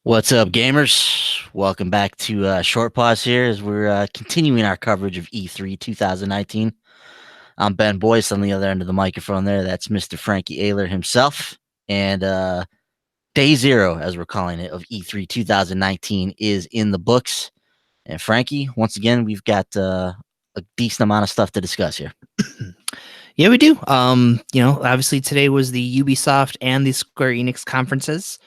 What's up, gamers? Welcome back to Short Pause here as we're continuing our coverage of E3 2019. I'm Ben Boyce on the other end of the microphone there. That's Mr. Frankie Ayler himself. And day zero, as we're calling it, of E3 2019 is in the books. And Frankie, once again, we've got a decent amount of stuff to discuss here. Yeah, we do. Obviously today was the Ubisoft and the Square Enix conferences.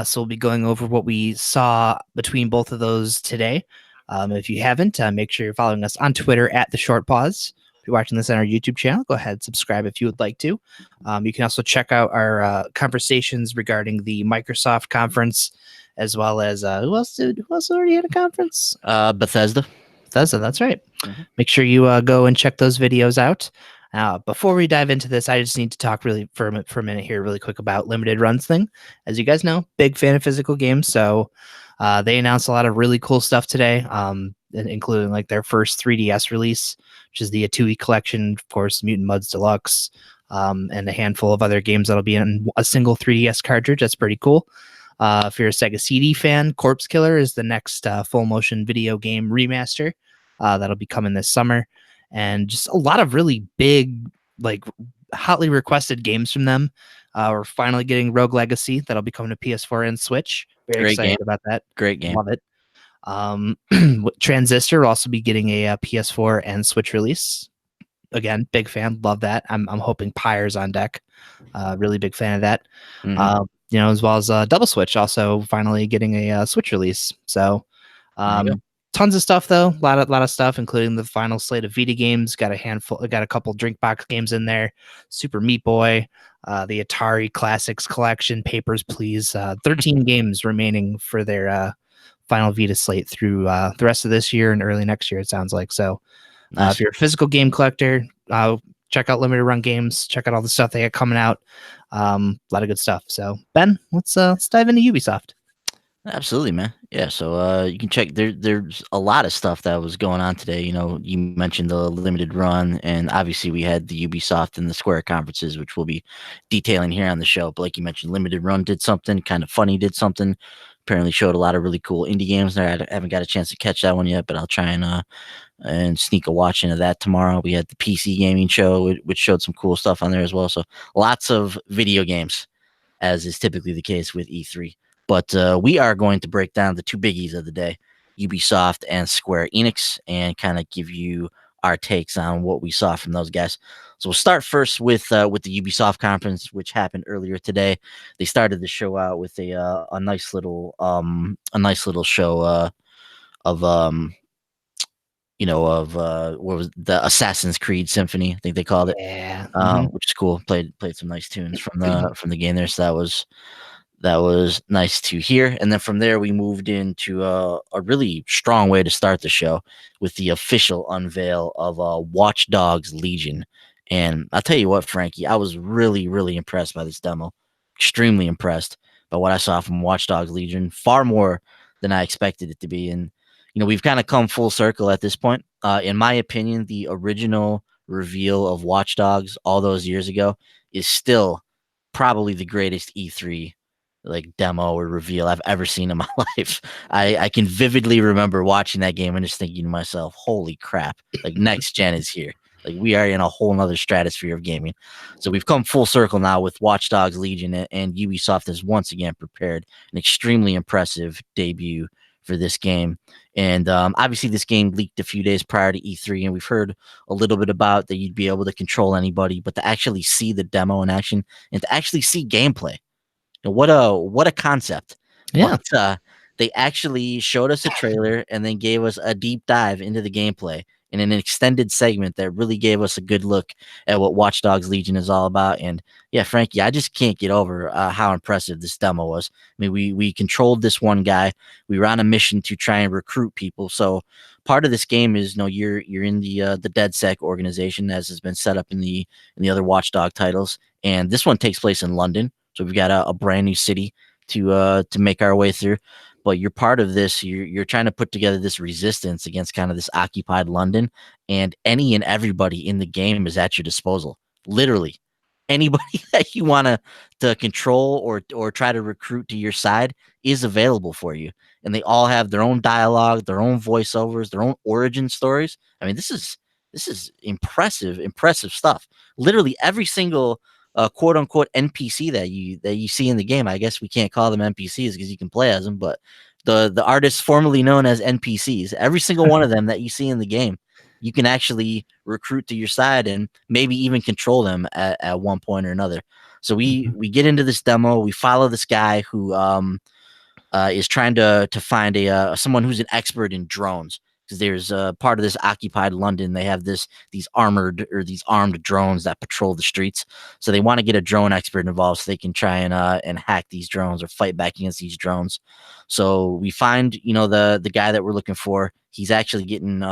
So we'll be going over what we saw between both of those today. If you haven't, make sure you're following us on Twitter at The Short Pause. If you're watching this on our YouTube channel, go ahead and subscribe if you would like to. You can also check out our conversations regarding the Microsoft conference, as well as who else already had a conference? Bethesda. Bethesda, that's right. Mhm. Make sure you go and check those videos out. Before we dive into this, I just need to talk really for a minute here, really quick about limited runs thing. As you guys know, big fan of physical games, so they announced a lot of really cool stuff today, including like their first 3DS release, which is the Atui collection, of course, Mutant Mudds Deluxe, and a handful of other games that'll be in a single 3DS cartridge. That's pretty cool. If you're a Sega CD fan, Corpse Killer is the next full motion video game remaster that'll be coming this summer, and just a lot of really big, like hotly requested games from them. We're finally getting Rogue Legacy that'll be coming to PS4 and Switch. Very Great excited game. about that. Great game. Love it. Transistor will also be getting a PS4 and Switch release. Again, big fan. Love that. I'm hoping Pyre's on deck. Really big fan of that. Mhm. As well as Double Switch also finally getting a Switch release. So There you go. tons of stuff though. A lot of stuff, including the final slate of Vita games. Got a couple Drinkbox games in there. Super Meat Boy, the Atari Classics Collection, Papers, Please. 13 games remaining for their final Vita slate through the rest of this year and early next year, it sounds like. So Nice. if you're a physical game collector, check out limited run games. Check out all the stuff they got coming out. A lot of good stuff. So Ben, let's dive into Ubisoft. Absolutely, man. Yeah, so you can check there's a lot of stuff that was going on today. You know, you mentioned the limited run, and obviously we had the Ubisoft and the Square conferences, which we'll be detailing here on the show. But like you mentioned, limited run did something, kind of funny did something. Apparently showed a lot of really cool indie games there. I haven't got a chance to catch that one yet, but I'll try and sneak a watch into that tomorrow. We had the PC gaming show, which showed some cool stuff on there as well. So lots of video games, as is typically the case with E3. But we are going to break down the two biggies of the day, Ubisoft and Square Enix, and kind of give you our takes on what we saw from those guys. So we'll start first with the Ubisoft conference, which happened earlier today. They started the show out with a nice little show of what was the Assassin's Creed Symphony, I think they called it, Yeah. which is cool. Played some nice tunes from the game there, so that was nice to hear. And then from there, we moved into a really strong way to start the show with the official unveil of Watch Dogs Legion. And I'll tell you what, Frankie, I was really, really impressed by this demo. Extremely impressed by what I saw from Watch Dogs Legion, far more than I expected it to be. And, you know, we've kind of come full circle at this point. In my opinion, the original reveal of Watch Dogs all those years ago is still probably the greatest E3 like demo or reveal I've ever seen in my life. I can vividly remember watching that game and just thinking to myself, holy crap, like next gen is here. Like we are in a whole nother stratosphere of gaming. So we've come full circle now with Watch Dogs Legion, and Ubisoft has once again prepared an extremely impressive debut for this game. And obviously this game leaked a few days prior to E3, and we've heard a little bit about that you'd be able to control anybody, but to actually see the demo in action and to actually see gameplay, what a concept. Yeah. But they actually showed us a trailer and then gave us a deep dive into the gameplay in an extended segment that really gave us a good look at what Watch Dogs Legion is all about. And yeah, Frankie, I just can't get over how impressive this demo was. I mean, we controlled this one guy. We were on a mission to try and recruit people. So part of this game is, you know, you're in the DedSec organization, as has been set up in the other Watchdog titles, and this one takes place in London. So we've got a brand new city to make our way through. But you're part of this. You're trying to put together this resistance against kind of this occupied London, and any and everybody in the game is at your disposal, literally anybody that you want to control or try to recruit to your side is available for you, and they all have their own dialogue, their own voiceovers, their own origin stories. I mean, this is impressive stuff. Literally every single quote unquote NPC that you see in the game. I guess we can't call them NPCs because you can play as them, but the artists formerly known as NPCs, every single one of them that you see in the game, you can actually recruit to your side and maybe even control them at one point or another. So we Mhm. we get into this demo. We follow this guy who is trying to find a someone who's an expert in drones, because there's part of this occupied London. They have these armed drones that patrol the streets. So they want to get a drone expert involved so they can try and hack these drones or fight back against these drones. So we find the guy that we're looking for. He's actually getting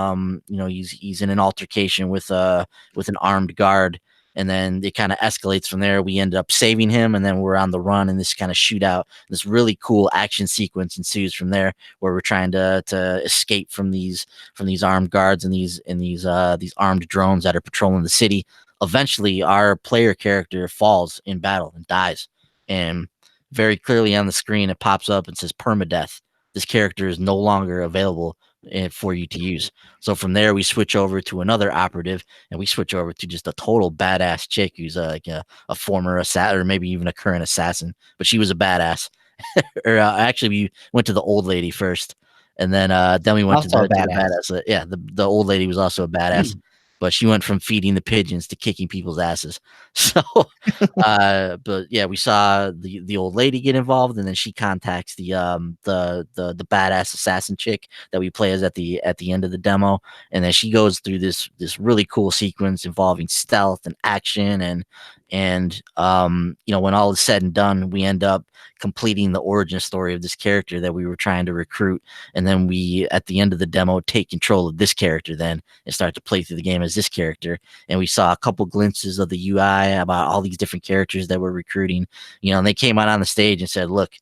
he's in an altercation with an armed guard, and then it kind of escalates from there. We end up saving him, and then we're on the run, and this kind of shootout, this really cool action sequence ensues from there, where we're trying to escape from these armed guards and these armed drones that are patrolling the city. Eventually, our player character falls in battle and dies, and very clearly on the screen it pops up and says permadeath. This character is no longer available for you to use. So from there, we switch over to another operative, and we switch over to just a total badass chick who's like a former assassin, or maybe even a current assassin, but she was a badass. Or actually, we went to the old lady first, and then we went to Also a the badass. badass. Yeah, the old lady was also a badass, but she went from feeding the pigeons to kicking people's asses. So, but yeah, we saw the old lady get involved, and then she contacts the badass assassin chick that we play as at the end of the demo, and then she goes through this really cool sequence involving stealth and action, and when all is said and done, we end up completing the origin story of this character that we were trying to recruit, and then we at the end of the demo take control of this character then and start to play through the game as this character. And we saw a couple glimpses of the UI about all these different characters that we're recruiting, and they came out on the stage and said, look,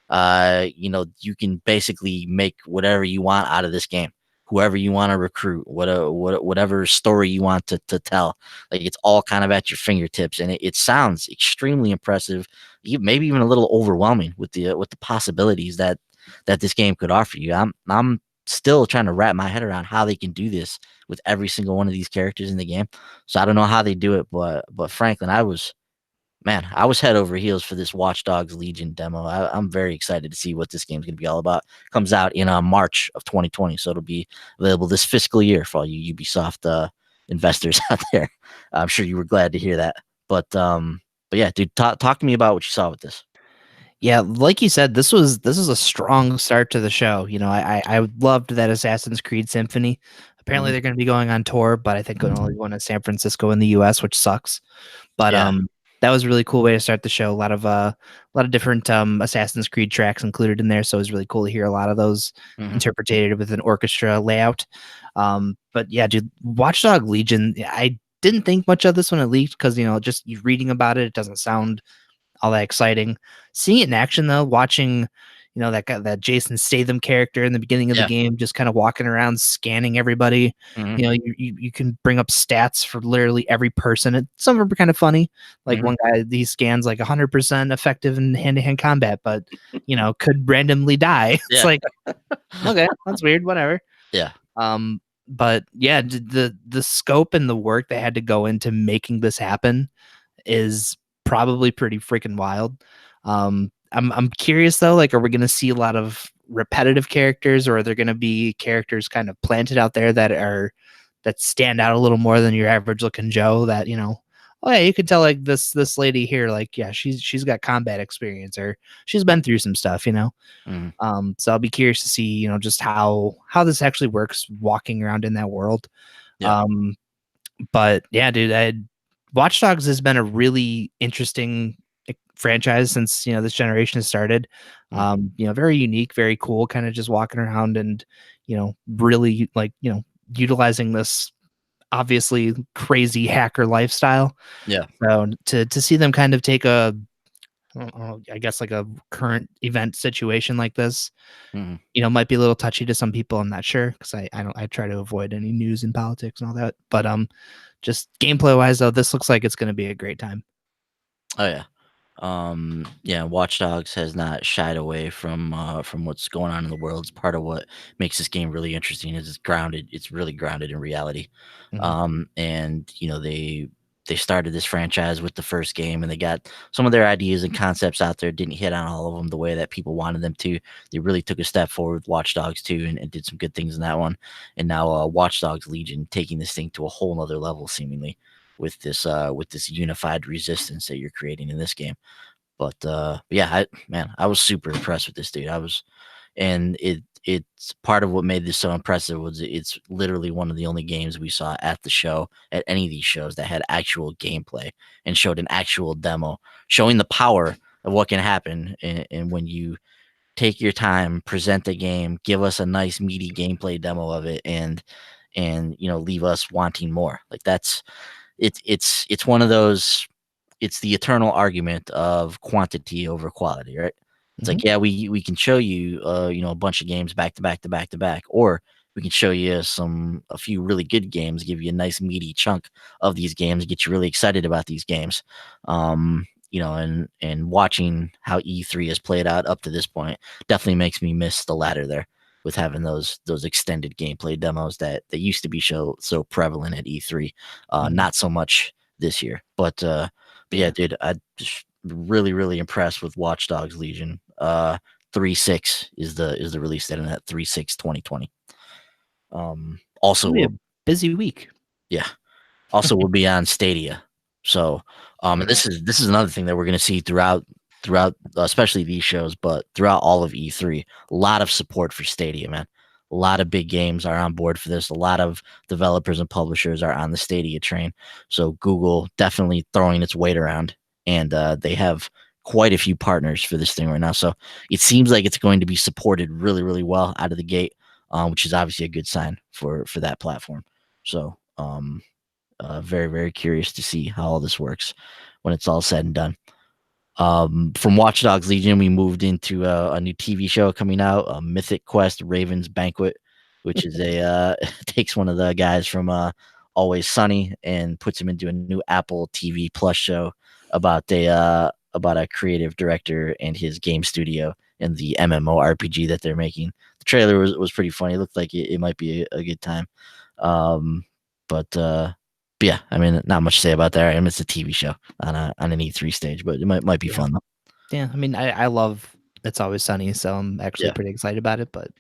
you can basically make whatever you want out of this game, whoever you want to recruit, whatever story you want to tell. Like, it's all kind of at your fingertips, and it sounds extremely impressive, maybe even a little overwhelming with the possibilities that this game could offer you. I'm still trying to wrap my head around how they can do this with every single one of these characters in the game. So I don't know how they do it, but Franklin, I was head over heels for this Watch Dogs Legion demo. I'm very excited to see what this game's going to be all about. Comes out in March of 2020, so it'll be available this fiscal year for all you Ubisoft investors out there. I'm sure you were glad to hear that. But yeah, dude, talk to me about what you saw with this. Yeah, like you said, this is a strong start to the show. I loved that Assassin's Creed Symphony. Apparently, Mhm. they're going to be going on tour, but I think only going to San Francisco in the U.S., which sucks. But Yeah. that was a really cool way to start the show. A lot of different Assassin's Creed tracks included in there, so it was really cool to hear a lot of those Mhm. interpreted with an orchestra layout. But yeah, dude, Watchdog Legion. I didn't think much of this when it leaked because just you reading about it, it doesn't sound all that exciting. Seeing it in action though, watching that Jason Statham character in the beginning of the Yeah. game, just kind of walking around scanning everybody. Mhm. You can bring up stats for literally every person. Some of them are kind of funny. Like Mhm. one guy, he scans like 100% effective in hand-to-hand combat, but could randomly die. It's Yeah. like, okay, that's weird. Whatever. Yeah. But yeah, the scope and the work they had to go into making this happen is probably pretty freaking wild. I'm curious though, like, are we gonna see a lot of repetitive characters, or are there gonna be characters kind of planted out there that stand out a little more than your average looking Joe? That oh yeah, you could tell like this lady here, like yeah, she's got combat experience, or she's been through some stuff. Mhm. So I'll be curious to see just how this actually works walking around in that world. Yeah. Um, but yeah, dude, Watch Dogs has been a really interesting franchise since this generation has started. Mhm. Very unique, very cool, kind of just walking around and really like utilizing this obviously crazy hacker lifestyle. Yeah. So to see them kind of take I guess like a current event situation like this, Mhm. might be a little touchy to some people. I'm not sure because I try to avoid any news and politics and all that. But just gameplay wise though, this looks like it's going to be a great time. Oh yeah. Yeah, Watch Dogs has not shied away from what's going on in the world. It's part of what makes this game really interesting is it's really grounded in reality. Mhm. And they started this franchise with the first game, and they got some of their ideas and concepts out there, didn't hit on all of them the way that people wanted them to. They really took a step forward with Watch Dogs 2 and did some good things in that one. And now Watch Dogs Legion taking this thing to a whole nother level seemingly with this unified resistance that you're creating in this game. But yeah, I was super impressed with this dude. And it's part of what made this so impressive was it's literally one of the only games we saw at the show, at any of these shows, that had actual gameplay and showed an actual demo showing the power of what can happen. And when you take your time, present the game, give us a nice meaty gameplay demo of it, and leave us wanting more. Like it's one of those, it's the eternal argument of quantity over quality, right? It's Mhm. like, yeah, we can show you a bunch of games back to back to back to back, or we can show you a few really good games, give you a nice meaty chunk of these games, get you really excited about these games. And watching how E3 has played out up to this point definitely makes me miss the latter there, with having those extended gameplay demos that used to be so prevalent at E3. Mhm. Not so much this year. But yeah, Yeah. dude, I just really, really impressed with Watch Dogs Legion. 3/6 is the release date on that, 3/6/2020. It's Also gonna be a will busy week. Yeah. Also will be on Stadia. So, and Yeah. this is another thing that we're gonna see throughout especially these shows, but throughout all of E3, a lot of support for Stadia, man. A lot of big games are on board for this. A lot of developers and publishers are on the Stadia train. So Google definitely throwing its weight around, and they have quite a few partners for this thing right now. So it seems like it's going to be supported really, really well out of the gate, which is obviously a good sign for that platform. So very, very curious to see how all this works when it's all said and done. From Watch Dogs Legion, we moved into a new TV show coming out, Mythic Quest: Raven's Banquet, which is a takes one of the guys from Always Sunny and puts him into a new Apple TV Plus show about a creative director and his game studio and the MMORPG that they're making. The trailer was pretty funny. It looked like it might be a good time. Um, but yeah, I mean, not much to say about that. I mean, it's a TV show on an E3 stage, but it might be Yeah. fun though. Yeah. I mean, I love It's Always Sunny, so I'm actually Yeah, pretty excited about it. But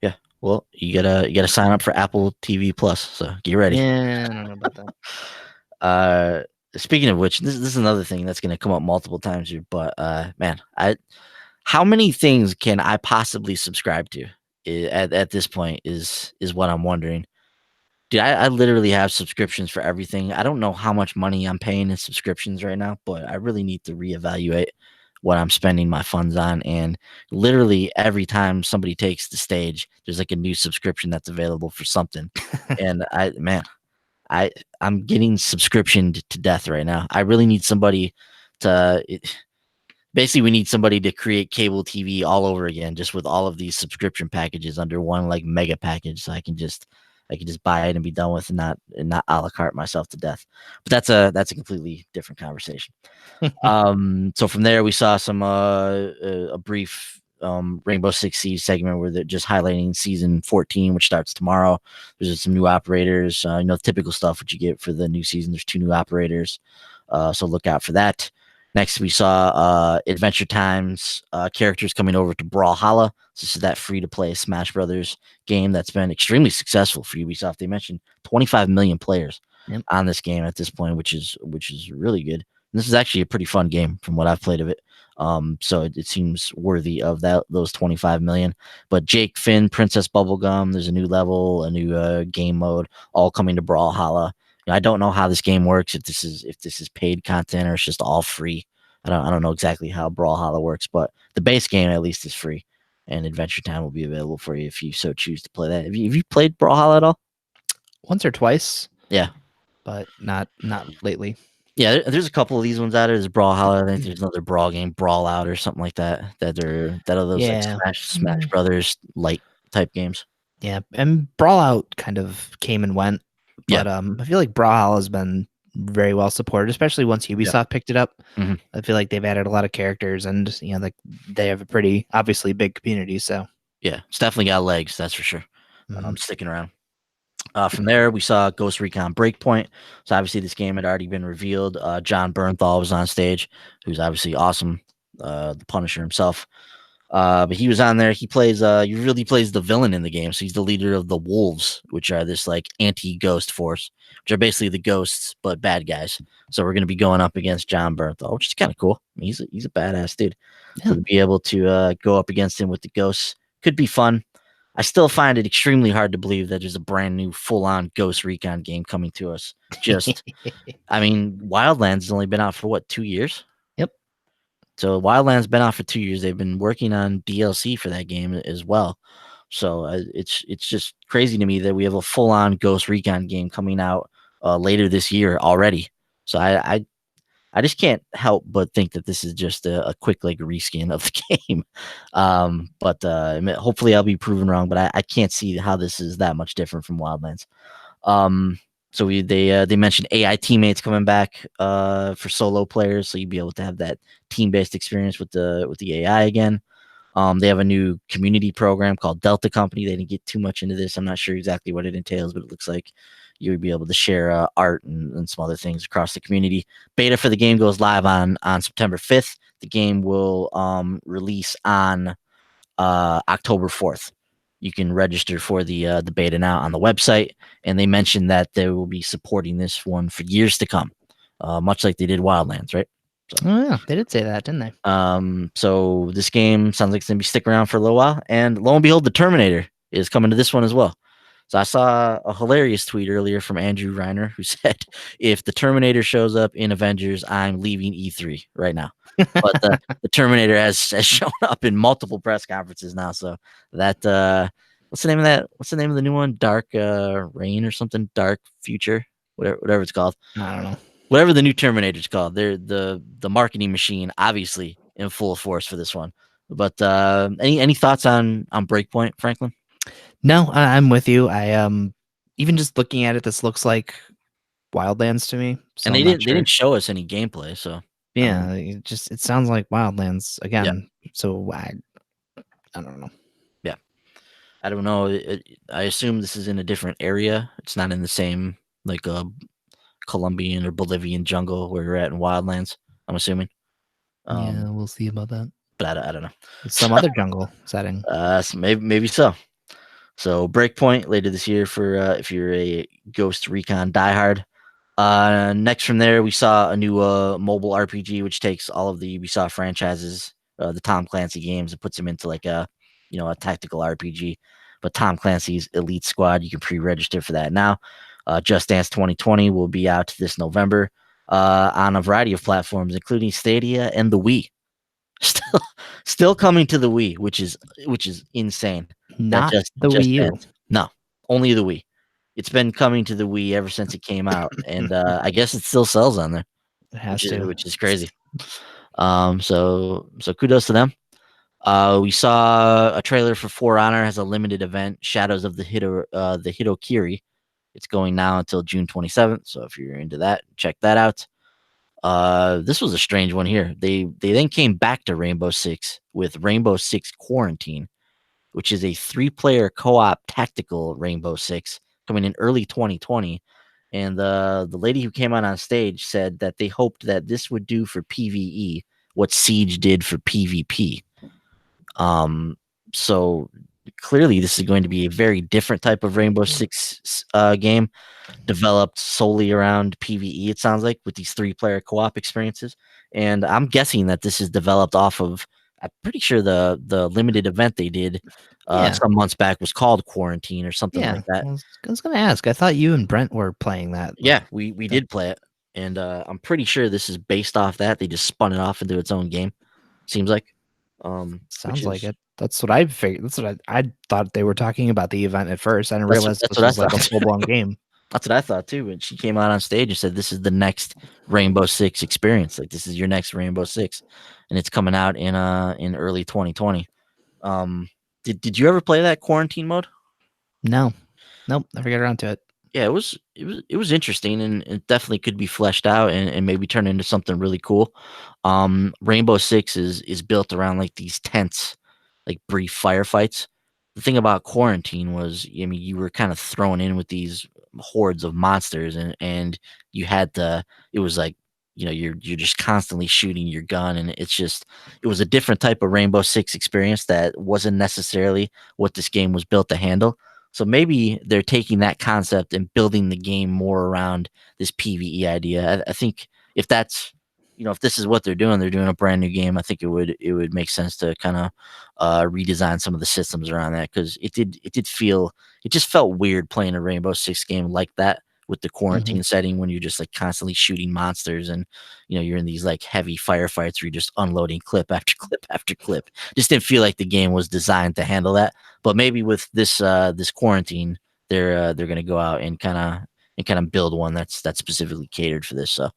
yeah. Well, you gotta sign up for Apple TV Plus, so get ready. yeah, I don't know about that. Uh, Speaking of which, this is another thing that's gonna come up multiple times here. But man, how many things can I possibly subscribe to at this point is what I'm wondering. Dude, I literally have subscriptions for everything. I don't know how much money I'm paying in subscriptions right now, but I really need to reevaluate what I'm spending my funds on. And literally every time somebody takes the stage, there's like a new subscription that's available for something. And I I'm getting subscription to death right now. I really need somebody basically we need somebody to create cable TV all over again, just with all of these subscription packages under one like mega package, so I can just buy it and be done with, and not a la carte myself to death. But that's a completely different conversation. So from there we saw a brief Rainbow Six Siege segment where they're just highlighting season 14, which starts tomorrow. There's some new operators, typical stuff what you get for the new season. There's 2 new operators, so look out for that. Next, we saw Adventure Time's characters coming over to Brawlhalla. So this is that free-to-play Smash Brothers game that's been extremely successful for Ubisoft. They mentioned 25 million players Yep. on this game at this point, which is really good. And this is actually a pretty fun game from what I've played of it. So it seems worthy of those 25 million. But Jake, Finn, Princess Bubblegum, there's a new level, a new game mode, all coming to Brawlhalla. I don't know how this game works, if this is paid content or it's just all free. I don't know exactly how Brawlhalla works, but the base game at least is free, and Adventure Time will be available for you if you so choose to play that. Have you played Brawlhalla at all? Once or twice, Yeah, but not lately. yeah. There's a couple of these ones out there. There's Brawlhalla. I think there's another Brawl game, Brawl Out or something like that. That are those like Yeah. Smash Mm, Brothers light type games. yeah. And Brawl Out kind of came and went, Yeah, but I feel like Brawl has been very well supported, especially once Yeah. Ubisoft picked it up. Mhm. I feel like they've added a lot of characters, and like they have a pretty obviously big community. So Yeah, it's definitely got legs, that's for sure. mhm. Sticking around. From there, we saw Ghost Recon Breakpoint. So obviously, this game had already been revealed. John Bernthal was on stage, who's obviously awesome, the Punisher himself. But he was on there. He plays. He really plays the villain in the game. So he's the leader of the Wolves, which are this like anti-ghost force, which are basically the ghosts but bad guys. So we're gonna be going up against John Bernthal, which is kind of cool. I mean, he's a badass dude. Yeah. So to be able to go up against him with the ghosts could be fun. I still find it extremely hard to believe that there's a brand new full-on Ghost Recon game coming to us. Just, I mean, Wildlands has only been out for what, 2 years? Yep. So Wildlands been out for 2 years. They've been working on DLC for that game as well. So it's just crazy to me that we have a full-on Ghost Recon game coming out later this year already. So I just can't help but think that this is just a quick like reskin of the game. But I mean, hopefully I'll be proven wrong. But I can't see how this is that much different from Wildlands. So they mentioned AI teammates coming back for solo players, so you'd be able to have that team based experience with the AI again. They have a new community program called Delta Company. They didn't get too much into this. I'm not sure exactly what it entails, but it looks like you would be able to share art and some other things across the community. Beta for the game goes live on September 5th. The game will release on October 4th. You can register for the beta now on the website, and they mentioned that they will be supporting this one for years to come, much like they did Wildlands, right? Oh yeah, they did say that, didn't they? So this game sounds like it's gonna be sticking around for a little while, and lo and behold, the Terminator is coming to this one as well. So I saw a hilarious tweet earlier from Andrew Reiner who said, "If the Terminator shows up in Avengers, I'm leaving E3 right now." But the Terminator has shown up in multiple press conferences now. So that what's the name of that? What's the name of the new one? Dark Reign or something? Dark Future, whatever it's called. I don't know. Whatever the new Terminator's called. They're the marketing machine, obviously in full force for this one. But any thoughts on Breakpoint, Franklin? No, I'm with you. I even just looking at it, this looks like Wildlands to me. So And I'm not they sure. didn't show us any gameplay, so I Yeah, mean, it sounds like Wildlands yeah, again. So I don't know. yeah. I don't know. I assume this is in a different area. It's not in the same like Colombian or Bolivian jungle where you're at in Wildlands. I'm assuming. Yeah, Um, we'll see about that. but I don't know. It's some other jungle setting. So maybe so. So Breakpoint later this year for if you're a Ghost Recon diehard. Next from there, we saw a new mobile RPG, which takes all of the Ubisoft franchises, the Tom Clancy games, and puts them into like a tactical RPG. But Tom Clancy's Elite Squad, you can pre-register for that now. Just Dance 2020 will be out this November on a variety of platforms, including Stadia and the Wii. Still, still coming to the Wii, which is insane. That Not the just Wii U. Dance. No, only the Wii. It's been coming to the Wii ever since it came out, and I guess it still sells on there, It has to. which is crazy. So kudos to them. We saw a trailer for For Honor has a limited event, Shadows of the Hitokiri. It's going now until June 27th. So if you're into that, check that out. This was a strange one here. They then came back to Rainbow Six with Rainbow Six Quarantine, which is a 3-player co-op tactical Rainbow Six coming in early 2020. And the lady who came out on stage said that they hoped that this would do for PvE what Siege did for PvP. So clearly this is going to be a very different type of Rainbow Six game developed solely around PvE, it sounds like, with these 3-player co-op experiences. And I'm guessing that this is developed off of, I'm pretty sure the limited event they did Yeah. some months back was called Quarantine or something Yeah. like that. I was gonna ask. I thought you and Brent were playing that. Yeah, we did play it. And I'm pretty sure this is based off that. They just spun it off into its own game, seems like. Which Sounds like is it. That's what I figured. That's what I thought they were talking about the event at first. I didn't realize that's this what I was like a thought. full blown game. That's what I thought too. And she came out on stage and said, "This is the next Rainbow Six experience. Like this is your next Rainbow Six, and it's coming out in early 2020." Did you ever play that quarantine mode? No. Nope. Never get around to it. Yeah, it was interesting, and it definitely could be fleshed out and maybe turn into something really cool. Rainbow Six is built around like these tense, like brief firefights. The thing about quarantine was, I mean, you were kind of thrown in with these hordes of monsters, and you had to. It was like, you're just constantly shooting your gun, and it was a different type of Rainbow Six experience that wasn't necessarily what this game was built to handle. So maybe they're taking that concept and building the game more around this PvE idea. I think if that's, if this is what they're doing a brand new game. I think it would make sense to kind of redesign some of the systems around that, because it just felt weird playing a Rainbow Six game like that with the Mhm. quarantine setting, when you're just like constantly shooting monsters, and you're in these like heavy firefights where you're just unloading clip after clip after clip. Just didn't feel like the game was designed to handle that. But maybe with this quarantine, they're gonna go out and kind of build one that's specifically catered for this. So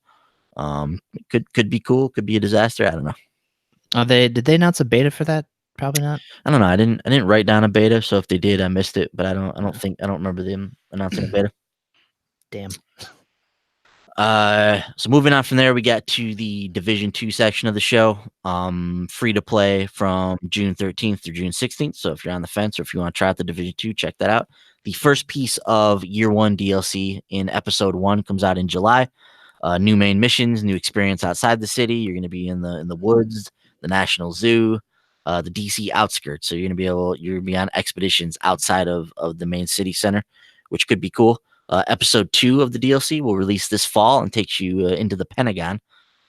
could be cool, could be a disaster. I don't know. Did they announce a beta for that? Probably not. I don't know. I didn't write down a beta, so if they did, I missed it. But I don't remember them announcing a beta. Damn. So moving on from there, we got to the Division 2 section of the show. Free to play from June 13th through June 16th. So if you're on the fence, or if you want to try out the Division 2, check that out. The first piece of Year 1 DLC in Episode 1 comes out in July. New main missions, new experience outside the city. You're going to be in the woods, the National Zoo, the DC outskirts. So you're going to be on expeditions outside of the main city center, which could be cool. Episode 2 of the DLC will release this fall and takes you into the Pentagon,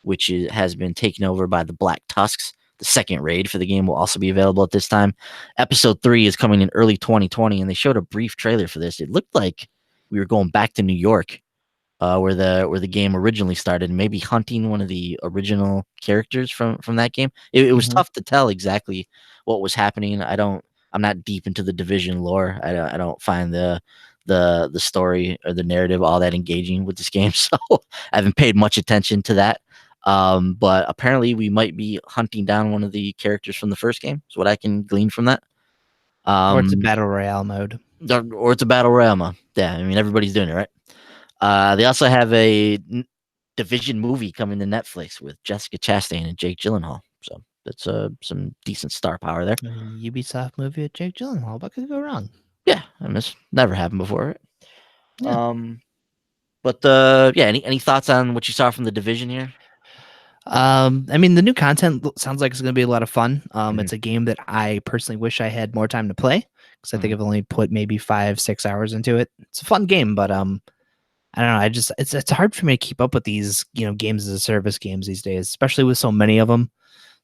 which has been taken over by the Black Tusks. The second raid for the game will also be available at this time. Episode 3 is coming in early 2020, and they showed a brief trailer for this. It looked like we were going back to New York, where the game originally started, and maybe hunting one of the original characters from that game. It was Mhm. tough to tell exactly what was happening. I'm not deep into the Division lore. I don't find the story or the narrative all that engaging with this game, so I haven't paid much attention to that. But apparently we might be hunting down one of the characters from the first game. Is what I can glean from that. Or it's a Um, battle royale mode. or it's a battle royale mode. Yeah, I mean everybody's doing it, right? They also have a Division movie coming to Netflix with Jessica Chastain and Jake Gyllenhaal. So that's some decent star power there. A Ubisoft movie with Jake Gyllenhaal. What could go wrong? Yeah, I mean, it's never happened before. Right? Yeah. But yeah, any thoughts on what you saw from the Division here? I mean, the new content sounds like it's going to be a lot of fun. Mhm, It's a game that I personally wish I had more time to play, because I think mhm. I've only put maybe 5, 6 hours into it. It's a fun game, but I don't know. It's hard for me to keep up with these games as a service games these days, especially with so many of them.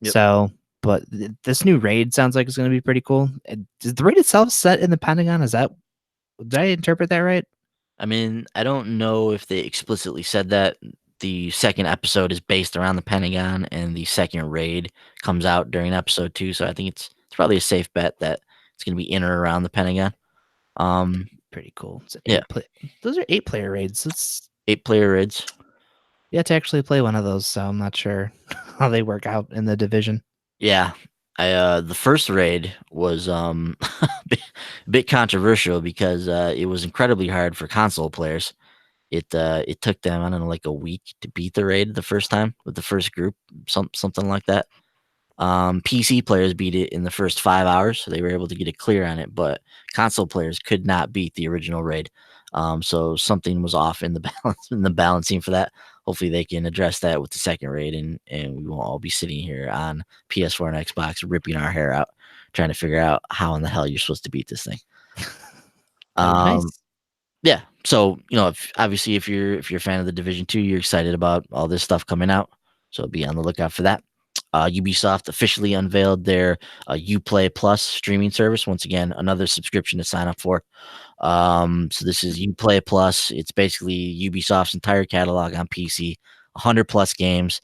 Yep. So, but this new raid sounds like it's going to be pretty cool. Is the raid itself set in the Pentagon? Did I interpret that right? I mean, I don't know if they explicitly said that. The second episode is based around the Pentagon, and the second raid comes out during episode 2. So I think it's probably a safe bet that it's going to be in or around the Pentagon. Um, Pretty cool. It's an yeah, those are 8 player raids. It's 8-player raids. You have to actually play one of those, so I'm not sure how they work out in the division. Yeah. The first raid was a bit controversial, because it was incredibly hard for console players. It took them, I don't know, like a week to beat the raid the first time with the first group, something like that. PC players beat it in the first 5 hours, so they were able to get a clear on it. But console players could not beat the original raid. So something was off in the balancing for that. Hopefully they can address that with the second raid, and we won't all be sitting here on PS4 and Xbox ripping our hair out trying to figure out how in the hell you're supposed to beat this thing. That would be Um, nice. yeah. So obviously if you're a fan of the Division 2, you're excited about all this stuff coming out. So be on the lookout for that. Ubisoft officially unveiled their Uplay Plus streaming service. Once again, another subscription to sign up for. So this is Uplay Plus. It's basically Ubisoft's entire catalog on PC, 100 plus games,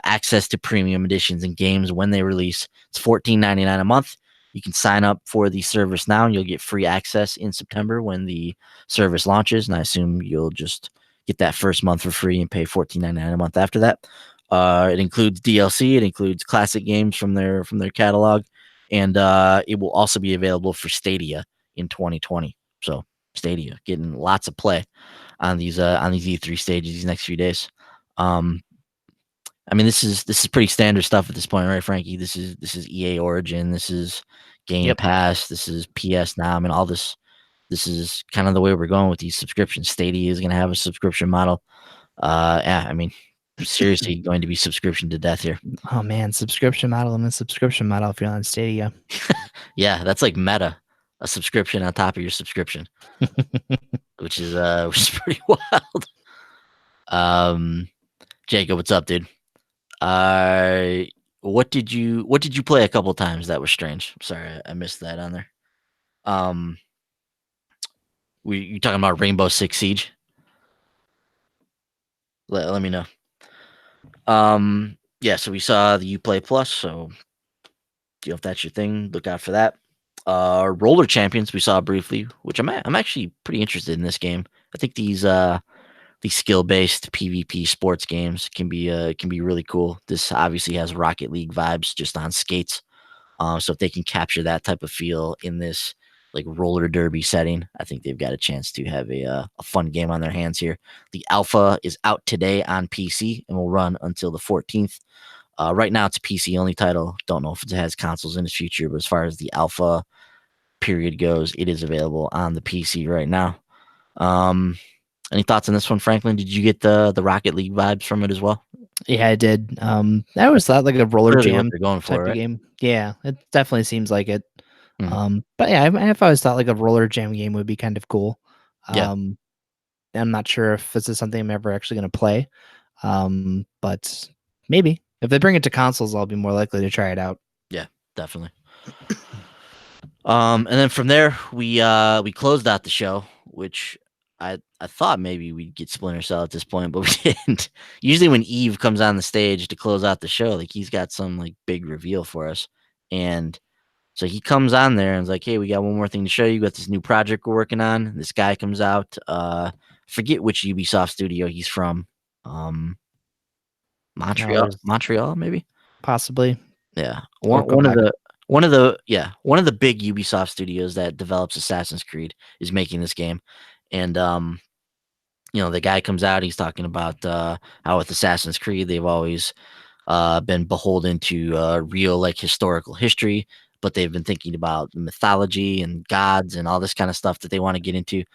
access to premium editions and games when they release. It's $14.99 a month. You can sign up for the service now, and you'll get free access in September when the service launches. And I assume you'll just get that first month for free and pay $14.99 a month after that. It includes DLC. It includes classic games from their catalog, and it will also be available for Stadia in 2020. So Stadia, getting lots of play on these E3 stages these next few days. I mean, this is pretty standard stuff at this point, right, Frankie? This is EA Origin, this is Game Yep. Pass, this is PS Now. I mean, all this is kind of the way we're going with these subscriptions. Stadia is going to have a subscription model. Yeah, I mean, seriously, going to be subscription to death here. Oh man, subscription model and a subscription model if you're on Stadia. Yeah, that's like Meta, a subscription on top of your subscription, which is pretty wild. Jacob, what's up, dude? What did you play a couple times that was strange? Sorry, I missed that on there. You talking about Rainbow Six Siege? Let me know. Yeah, so we saw the Uplay Plus, so if that's your thing, look out for that. Roller Champions we saw briefly, which I'm actually pretty interested in this game. I think these skill-based PvP sports games can be really cool. This obviously has Rocket League vibes, just on skates. So if they can capture that type of feel in this like roller derby setting, I think they've got a chance to have a fun game on their hands here. The alpha is out today on PC and will run until the 14th. Right now, it's a PC only title. Don't know if it has consoles in the future, but as far as the alpha period goes, it is available on the PC right now. Any thoughts on this one, Franklin? Did you get the Rocket League vibes from it as well? Yeah, I did. I always thought like a roller Clearly what jam they're going for, type of right? game. Yeah, it definitely seems like it. Mhm. But yeah, I've always thought like a roller jam game would be kind of cool. Yeah, I'm not sure if this is something I'm ever actually going to play. But maybe if they bring it to consoles, I'll be more likely to try it out. yeah, definitely. And then from there, we closed out the show, which I thought maybe we'd get Splinter Cell at this point, but we didn't. Usually, when Eve comes on the stage to close out the show, like he's got some like big reveal for us, and so he comes on there and is like, "Hey, we got one more thing to show you. We got this new project we're working on." This guy comes out. Forget which Ubisoft studio he's from. No, Montreal, there's Montreal, maybe. possibly Yeah, or one of Quebec. the big Ubisoft studios that develops Assassin's Creed is making this game, and the guy comes out. He's talking about how with Assassin's Creed they've always been beholden to real like historical history, but they've been thinking about mythology and gods and all this kind of stuff that they want to get into.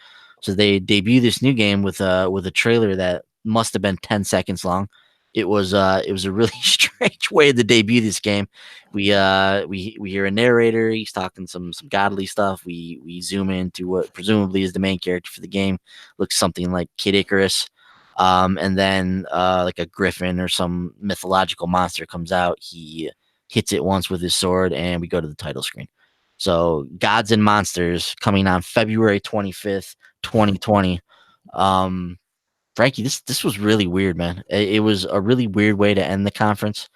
So they debut this new game with a trailer that must have been 10 seconds long. It was a really strange way to debut this game. We hear a narrator, he's talking some godly stuff. We zoom into what presumably is the main character for the game. Looks something like Kid Icarus. And then like a griffin or some mythological monster comes out. He hits it once with his sword, and we go to the title screen. So, Gods and Monsters coming on February 25th, 2020. Frankie, this was really weird, man. It was a really weird way to end the conference.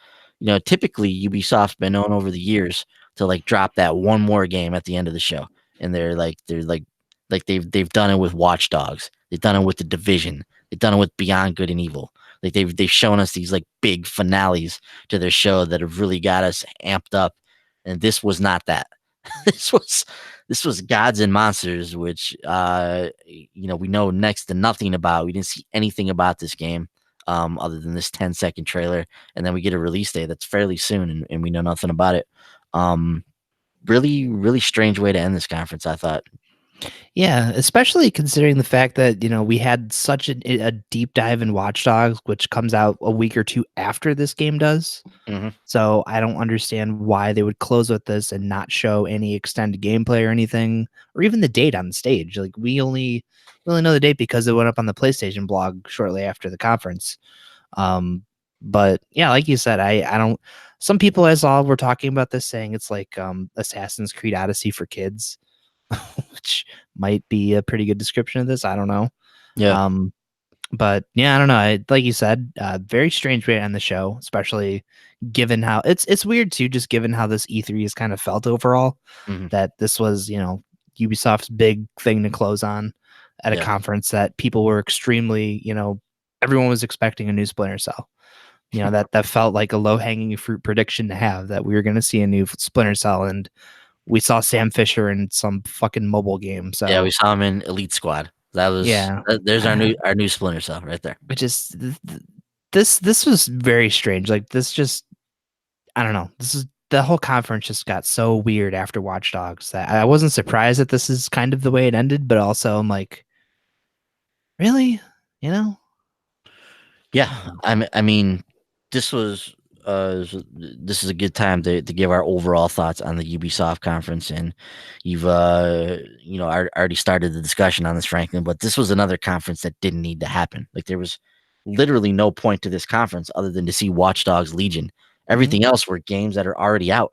Typically Ubisoft's been known over the years to like drop that one more game at the end of the show, and they're like they've done it with Watch Dogs. They've done it with The Division. They've done it with Beyond Good and Evil. Like they've shown us these like big finales to their show that have really got us amped up, and this was not that. this was Gods and Monsters, which we know next to nothing about. We didn't see anything about this game other than this 10-second trailer, and then we get a release date that's fairly soon, and we know nothing about it. Really, really strange way to end this conference, I thought. Yeah, especially considering the fact that we had such a deep dive in Watch Dogs, which comes out a week or two after this game does. Mm-hmm. So I don't understand why they would close with this and not show any extended gameplay or anything, or even the date on the stage. Like we only know the date because it went up on the PlayStation blog shortly after the conference. But yeah, like you said, I don't. Some people I saw were talking about this, saying it's like Assassin's Creed Odyssey for kids, which might be a pretty good description of this. I don't know. Yeah. Um, but yeah, I don't know. Like you said, very strange way to end the show, especially given how it's weird too, just given how this E3 has kind of felt overall. Mm-hmm. That this was, Ubisoft's big thing to close on at a Yeah. conference that people were extremely, everyone was expecting a new Splinter Cell. That felt like a low hanging fruit prediction to have, that we were going to see a new Splinter Cell, and we saw Sam Fisher in some fucking mobile game. So Yeah, we saw him in Elite Squad. That was yeah, there's our new Splinter Cell right there. which is this was very strange. Like this just I don't know. This is the whole conference just got so weird after Watch Dogs that I wasn't surprised that this is kind of the way it ended, but also I'm like, really, you know? Yeah, I don't know. I mean, this was this is a good time to give our overall thoughts on the Ubisoft conference, and you've already started the discussion on this, Franklin. But this was another conference that didn't need to happen. Like there was literally no point to this conference other than to see Watch Dogs Legion. Mhm. Everything else were games that are already out.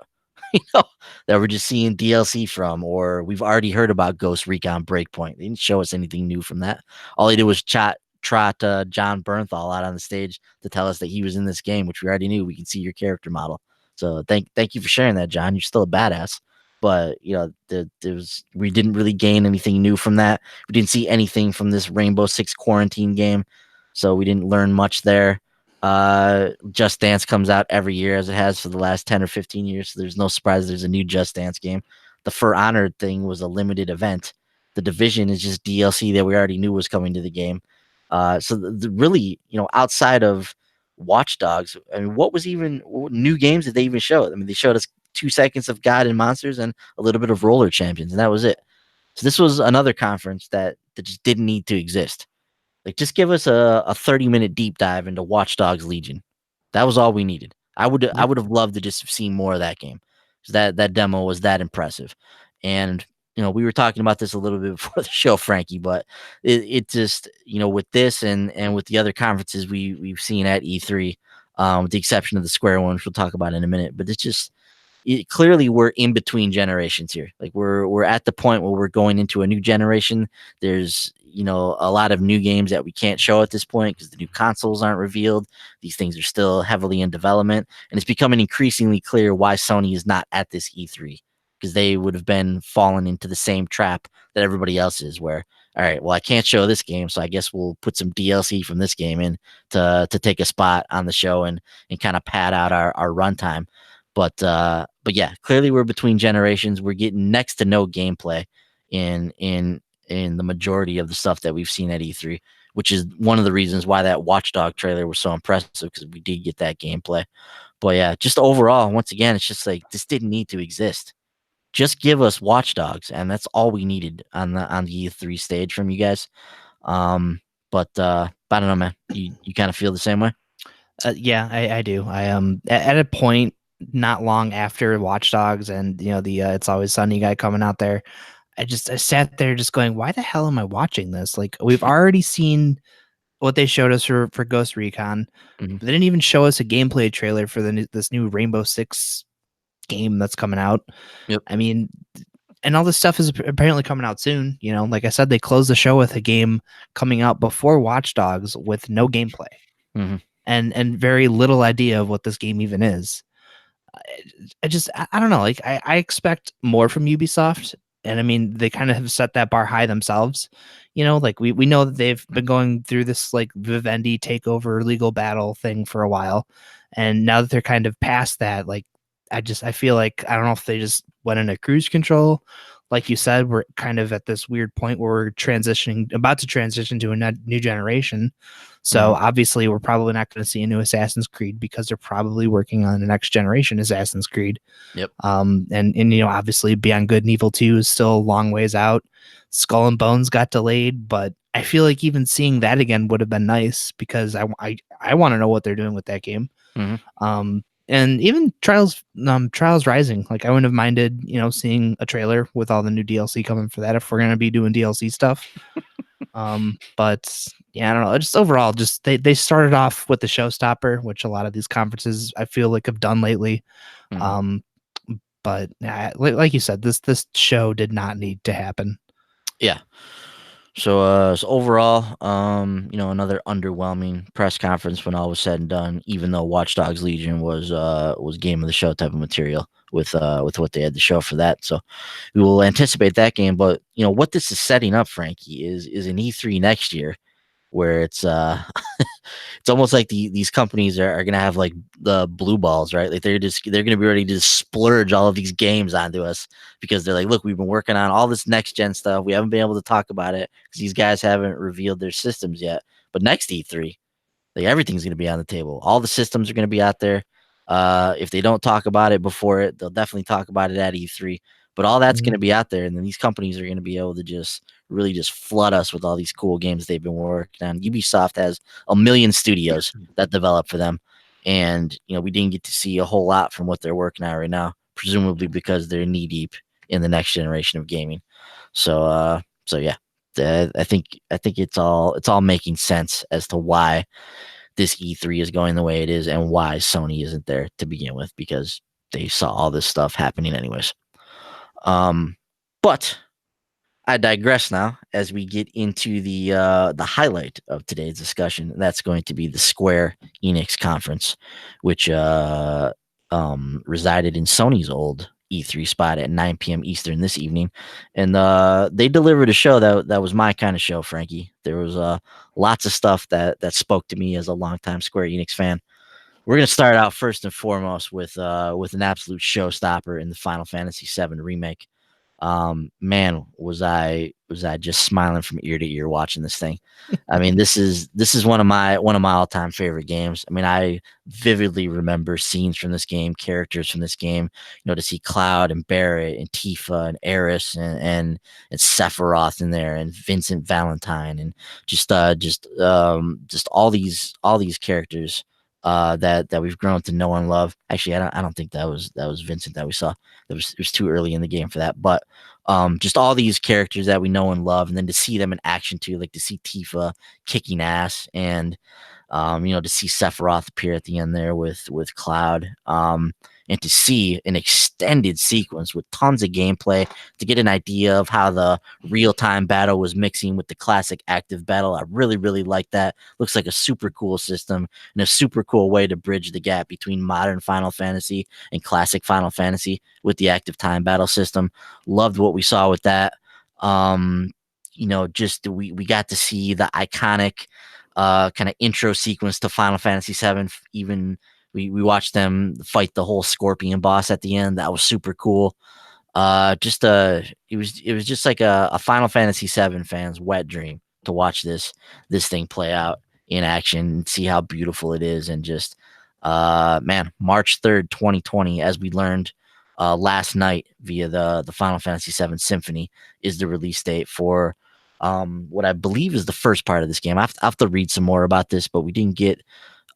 you know, that we're just seeing DLC from, or we've already heard about Ghost Recon Breakpoint. They didn't show us anything new from that. All they did was trot John Bernthal out on the stage to tell us that he was in this game, which we already knew. We can see your character model. So thank you for sharing that, John. You're still a badass. But we didn't really gain anything new from that. We didn't see anything from this Rainbow Six quarantine game, so we didn't learn much there. Just Dance comes out every year as it has for the last 10 or 15 years. So there's no surprise there's a new Just Dance game. The For Honored thing was a limited event. The Division is just DLC that we already knew was coming to the game. So really, outside of Watch Dogs, I mean, what new games did they even show? I mean, they showed us 2 seconds of God and Monsters and a little bit of Roller Champions, and that was it. So this was another conference that just didn't need to exist. Like, just give us a 30-minute deep dive into Watch Dogs Legion. That was all we needed. I Yep. would have loved to just have seen more of that game. That demo was that impressive. And we were talking about this a little bit before the show, Frankie, but it just, with this and with the other conferences we've seen at E3, with the exception of the Square one, which we'll talk about in a minute, but it's just clearly we're in between generations here. Like we're at the point where we're going into a new generation. There's a lot of new games that we can't show at this point because the new consoles aren't revealed. These things are still heavily in development, and it's becoming increasingly clear why Sony is not at this E3, because they would have been fallen into the same trap that everybody else is, where, all right, well, I can't show this game, so I guess we'll put some DLC from this game in to take a spot on the show and kind of pad out our runtime. But yeah, clearly we're between generations. We're getting next to no gameplay in the majority of the stuff that we've seen at E3, which is one of the reasons why that Watchdog trailer was so impressive, because we did get that gameplay. But yeah, just overall, once again, it's just like this didn't need to exist. Just give us Watchdogs, and that's all we needed on the E3 stage from you guys. But I don't know, man. You kind of feel the same way? Yeah, I do. At a point not long after Watch Dogs and the It's Always Sunny guy coming out there, I sat there just going, why the hell am I watching this? Like we've already seen what they showed us for Ghost Recon. Mhm. But they didn't even show us a gameplay trailer for this new Rainbow Six game that's coming out. Yep. I mean, and all this stuff is apparently coming out soon. Like I said, they closed the show with a game coming out before Watch Dogs with no gameplay Mhm. and very little idea of what this game even is. I don't know. Like I expect more from Ubisoft, and I mean they kind of have set that bar high themselves. Like we know that they've been going through this like Vivendi takeover legal battle thing for a while, and now that they're kind of past that, like I feel like I don't know if they just went into cruise control. Like you said, we're kind of at this weird point where we're about to transition to a new generation. So Mhm. obviously, we're probably not going to see a new Assassin's Creed because they're probably working on the next generation Assassin's Creed. Yep. And obviously, Beyond Good and Evil 2 is still a long ways out. Skull and Bones got delayed, but I feel like even seeing that again would have been nice because I want to know what they're doing with that game. Mhm. And even Trials Rising, like I wouldn't have minded, seeing a trailer with all the new DLC coming for that if we're gonna be doing DLC stuff. But yeah, I don't know. Just overall, just they started off with the showstopper, which a lot of these conferences I feel like have done lately. Mhm. Um, but like you said, this show did not need to happen. Yeah. So overall, another underwhelming press conference when all was said and done, even though Watch Dogs Legion was game of the show type of material with what they had to show for that. So we will anticipate that game. But what this is setting up, Frankie, is an E3 next year where it's it's almost like these companies are gonna have like the blue balls, right? Like they're gonna be ready to just splurge all of these games onto us because they're like, look, we've been working on all this next gen stuff. We haven't been able to talk about it because these guys haven't revealed their systems yet. But next E3, like everything's going to be on the table. All the systems are going to be out there. If they don't talk about it before it, they'll definitely talk about it at E3. But all that's going to be out there, and then these companies are going to be able to just really just flood us with all these cool games they've been working on. Ubisoft has a million studios that develop for them, and we didn't get to see a whole lot from what they're working on right now, presumably because they're knee deep in the next generation of gaming. So yeah, I think it's all making sense as to why this E3 is going the way it is and why Sony isn't there to begin with, because they saw all this stuff happening anyways. But I digress now as we get into the highlight of today's discussion. That's going to be the Square Enix conference, which resided in Sony's old E3 spot at 9 p.m. Eastern this evening, and they delivered a show that was my kind of show, Frankie. There was lots of stuff that spoke to me as a longtime Square Enix fan. We're gonna start out first and foremost with an absolute showstopper in the Final Fantasy VII remake. Man, was I just smiling from ear to ear watching this thing. I mean, this is one of my all-time favorite games. I mean, I vividly remember scenes from this game, characters from this game, to see Cloud and Barrett and Tifa and Eris and Sephiroth in there, and Vincent Valentine, and just all these characters that we've grown to know and love. Actually, I don't think that was Vincent that we saw. It was too early in the game for that. But just all these characters that we know and love, and then to see them in action too, like to see Tifa kicking ass, and to see Sephiroth appear at the end there with Cloud, and to see an extended sequence with tons of gameplay to get an idea of how the real-time battle was mixing with the classic active battle. I really, really like that. Looks like a super cool system and a super cool way to bridge the gap between modern Final Fantasy and classic Final Fantasy with the active time battle system. Loved what we saw with that. Just we got to see the iconic kind of intro sequence to Final Fantasy VII. Even we watched them fight the whole Scorpion boss at the end. That was super cool. It was just like a Final Fantasy VII fan's wet dream to watch this thing play out in action and see how beautiful it is. And just man, March 3rd, 2020, as we learned last night via the Final Fantasy VII Symphony, is the release date for what I believe is the first part of this game. I have to read some more about this, but we didn't get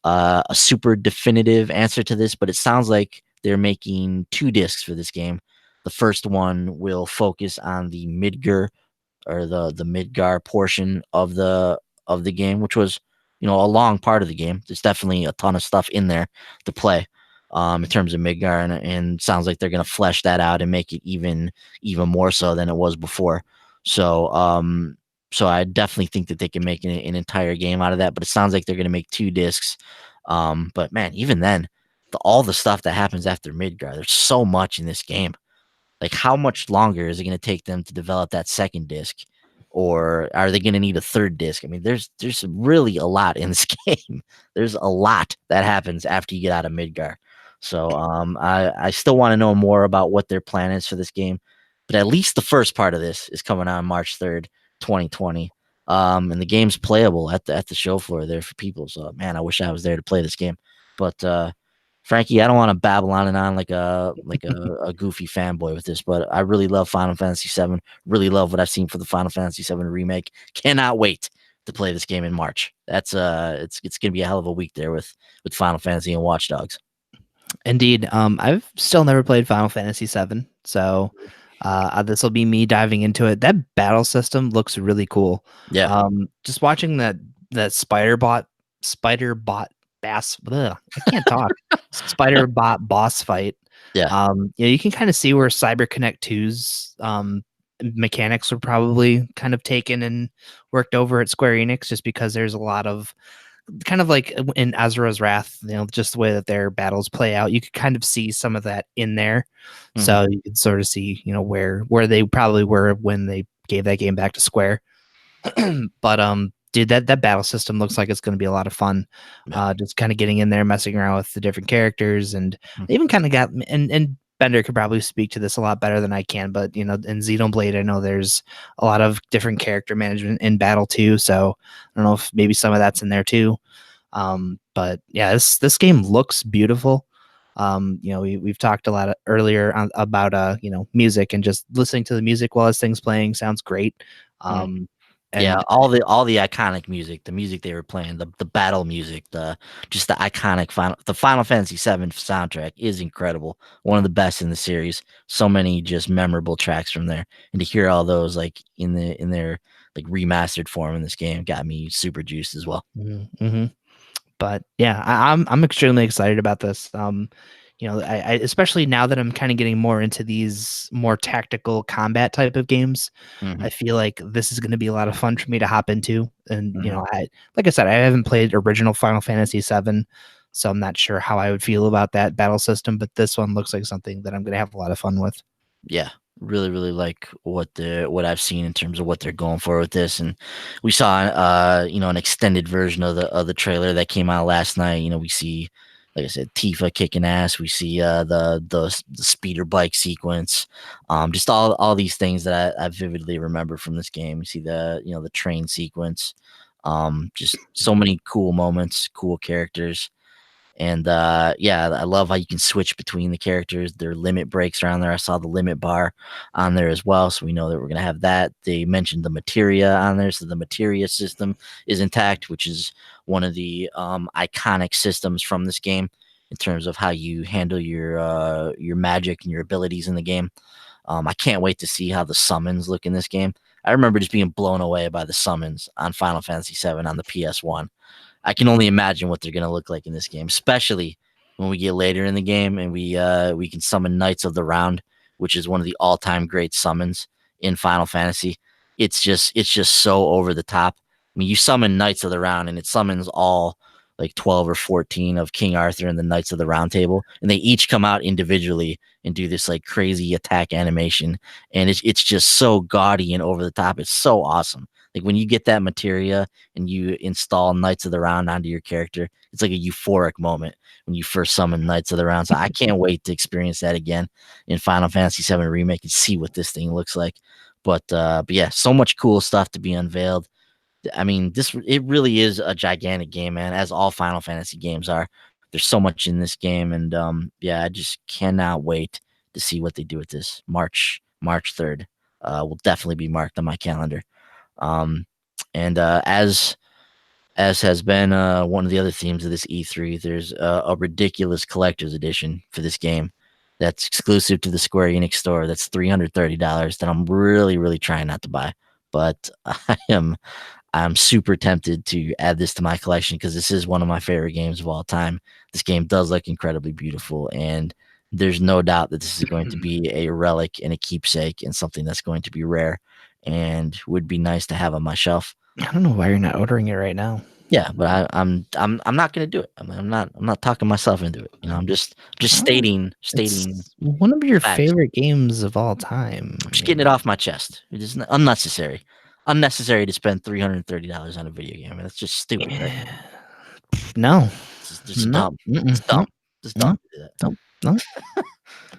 a super definitive answer to this. But it sounds like they're making 2 discs for this game. The first one will focus on the Midgar, or the Midgar portion of the game, which was a long part of the game. There's definitely a ton of stuff in there to play in terms of Midgar, and sounds like they're going to flesh that out and make it even more so than it was before. So I definitely think that they can make an entire game out of that. But it sounds like they're going to make 2 discs. But man, even then, all the stuff that happens after Midgar, there's so much in this game. Like, how much longer is it going to take them to develop that second disc? Or are they going to need a third disc? I mean, there's really a lot in this game. There's a lot that happens after you get out of Midgar. So I still want to know more about what their plan is for this game. But at least the first part of this is coming out on March 3rd, 2020. And the game's playable at the show floor there for people. So man, I wish I was there to play this game. But Frankie, I don't want to babble on and on like a goofy fanboy with this, but I really love Final Fantasy VII. Really love what I've seen for the Final Fantasy VII remake. Cannot wait to play this game in March. That's it's gonna be a hell of a week there with Final Fantasy and Watch Dogs. Indeed. I've still never played Final Fantasy VII, so this will be me diving into it. That battle system looks really cool. Yeah. Just watching that spider bot bass. Ugh, I can't talk. Spider bot boss fight. Yeah. You can kind of see where CyberConnect 2's mechanics were probably kind of taken and worked over at Square Enix, just because there's a lot of kind of like in Azura's Wrath, just the way that their battles play out. You could kind of see some of that in there. Mhm. So you could sort of see, where they probably were when they gave that game back to Square. But dude, that battle system looks like it's going to be a lot of fun. Yeah. Just kind of getting in there, messing around with the different characters, and Mm. they even kind of got and Bender could probably speak to this a lot better than I can. But in Xenoblade, I know there's a lot of different character management in battle too. So I don't know if maybe some of that's in there too. But yeah, this game looks beautiful. We've talked a lot earlier about music, and just listening to the music while this thing's playing sounds great. Mm. Um, Yeah, and all the iconic music, the music they were playing, the battle music, the iconic Final Fantasy VII soundtrack is incredible. One of the best in the series. So many just memorable tracks from there, and to hear all those like in their like remastered form in this game got me super juiced as well. mm-hmm. But yeah, I'm extremely excited about this. I especially now that I'm kind of getting more into these more tactical combat type of games, Hmm. I feel like this is going to be a lot of fun for me to hop into. And Hmm. I like I said, I haven't played original Final Fantasy VII, so I'm not sure how I would feel about that battle system. But this one looks like something that I'm going to have a lot of fun with. Yeah, really like what I've seen in terms of what they're going for with this, and we saw an extended version of the trailer that came out last night. We see, like I said, Tifa kicking ass. We see the speeder bike sequence, just all these things that I vividly remember from this game. We see the train sequence, just so many cool moments, cool characters. And yeah, I love how you can switch between the characters. Their limit breaks around there. I saw the limit bar on there as well, so we know that we're gonna have that. They mentioned the materia on there, so the materia system is intact, which is one of the iconic systems from this game in terms of how you handle your magic and your abilities in the game. I can't wait to see how the summons look in this game. I remember just being blown away by the summons on Final Fantasy VII on the PS1. I can only imagine what they're gonna look like in this game, especially when we get later in the game and we can summon Knights of the Round, which is one of the all-time great summons in Final Fantasy. It's just so over the top. I mean, you summon Knights of the Round and it summons all like 12 or 14 of King Arthur and the Knights of the Round Table, and they each come out individually and do this like crazy attack animation, and it's just so gaudy and over the top. It's so awesome. Like when you get that materia and you install Knights of the Round onto your character, it's like a euphoric moment when you first summon Knights of the Round. So I can't wait to experience that again in Final Fantasy VII Remake and see what this thing looks like. But yeah, so much cool stuff to be unveiled. I mean, it really is a gigantic game, man, as all Final Fantasy games are. There's so much in this game, and yeah, I just cannot wait to see what they do with this. March 3rd will definitely be marked on my calendar. Um, and as has been one of the other themes of this E3, there's a ridiculous collector's edition for this game that's exclusive to the Square Enix store. That's $330 that I'm really trying not to buy, but I'm super tempted to add this to my collection because this is one of my favorite games of all time. This game does look incredibly beautiful, and there's no doubt that this is going to be a relic and a keepsake and something that's going to be rare and would be nice to have on my shelf. I don't know why you're not ordering it right now. Yeah, but I'm not gonna do it. I'm not talking myself into it. I'm just stating It's one of your facts. favorite games of all time. I'm just getting it off my chest. It is unnecessary. Unnecessary to spend $330 on a video game. That's just stupid, right? Yeah. No, It's just no, dumb. It's mm-mm, dumb. no, Just no, dumb to do that. no,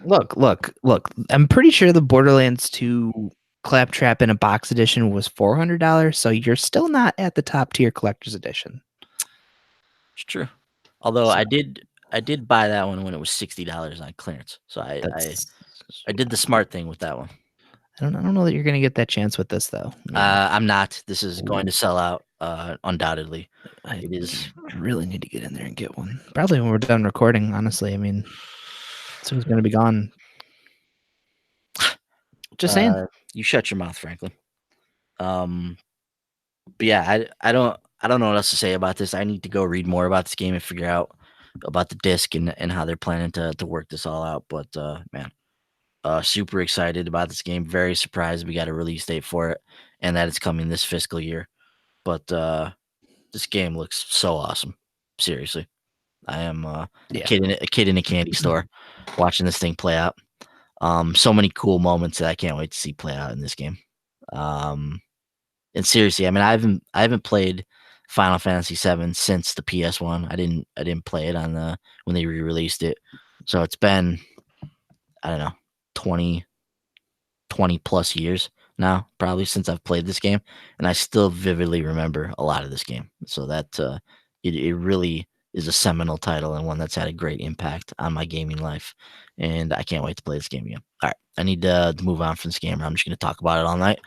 no. Look. I'm pretty sure the Borderlands 2 Claptrap in a box edition was $400, so you're still not at the top tier collector's edition. It's true. Although So I did buy that one when it was $60 on clearance. So that's I did the smart thing with that one. I don't know that you're gonna get that chance with this though. I mean, I'm not. This is going to sell out undoubtedly. I It is. really need to get in there and get one. Probably when we're done recording, honestly. I mean, this one's gonna be gone. Just saying. You shut your mouth, Franklin. Um, but yeah, I don't know what else to say about this. I need to go read more about this game and figure out about the disc and how they're planning to work this all out. But man, super excited about this game. Very surprised we got a release date for it and that it's coming this fiscal year. But this game looks so awesome. Seriously, I am Yeah. a kid in a candy store watching this thing play out. So many cool moments that I can't wait to see play out in this game. Um, And seriously, I mean, I haven't played Final Fantasy VII since the PS1. I didn't play it on the when they re-released it. So it's been, I don't know, 20 20 plus years now, probably since I've played this game, and I still vividly remember a lot of this game. So that it really is a seminal title and one that's had a great impact on my gaming life, and I can't wait to play this game again. All right, I need to move on from this game. I'm just going to talk about it all night.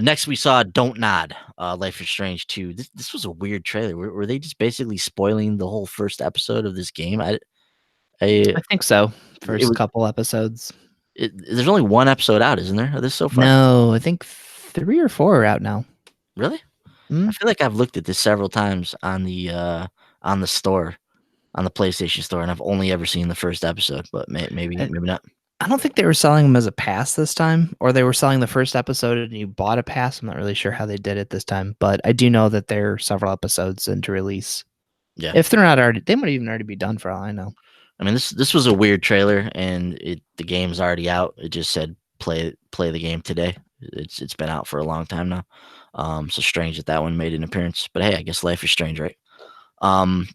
Next we saw Don't Nod, Life is Strange 2. This was a weird trailer. Were they just basically spoiling the whole first episode of this game? I I think so. it First was couple episodes. there's only one episode out, isn't there, of this so far? No, I think 3 or 4 are out now. Really? I Mm. feel like I've looked at this several times on the store, on the PlayStation Store, and I've only ever seen the first episode, but maybe I maybe not. I don't think they were selling them as a pass this time, or they were selling the first episode and you bought a pass. I'm not really sure how they did it this time, but I do know that there are several episodes into release. Yeah. If they're not already, they might even already be done for all I know. I mean, this was a weird trailer, and the game's already out. It just said play the game today. It's been out for a long time now. So strange that that one made an appearance. But hey, I guess life is strange, right? Um,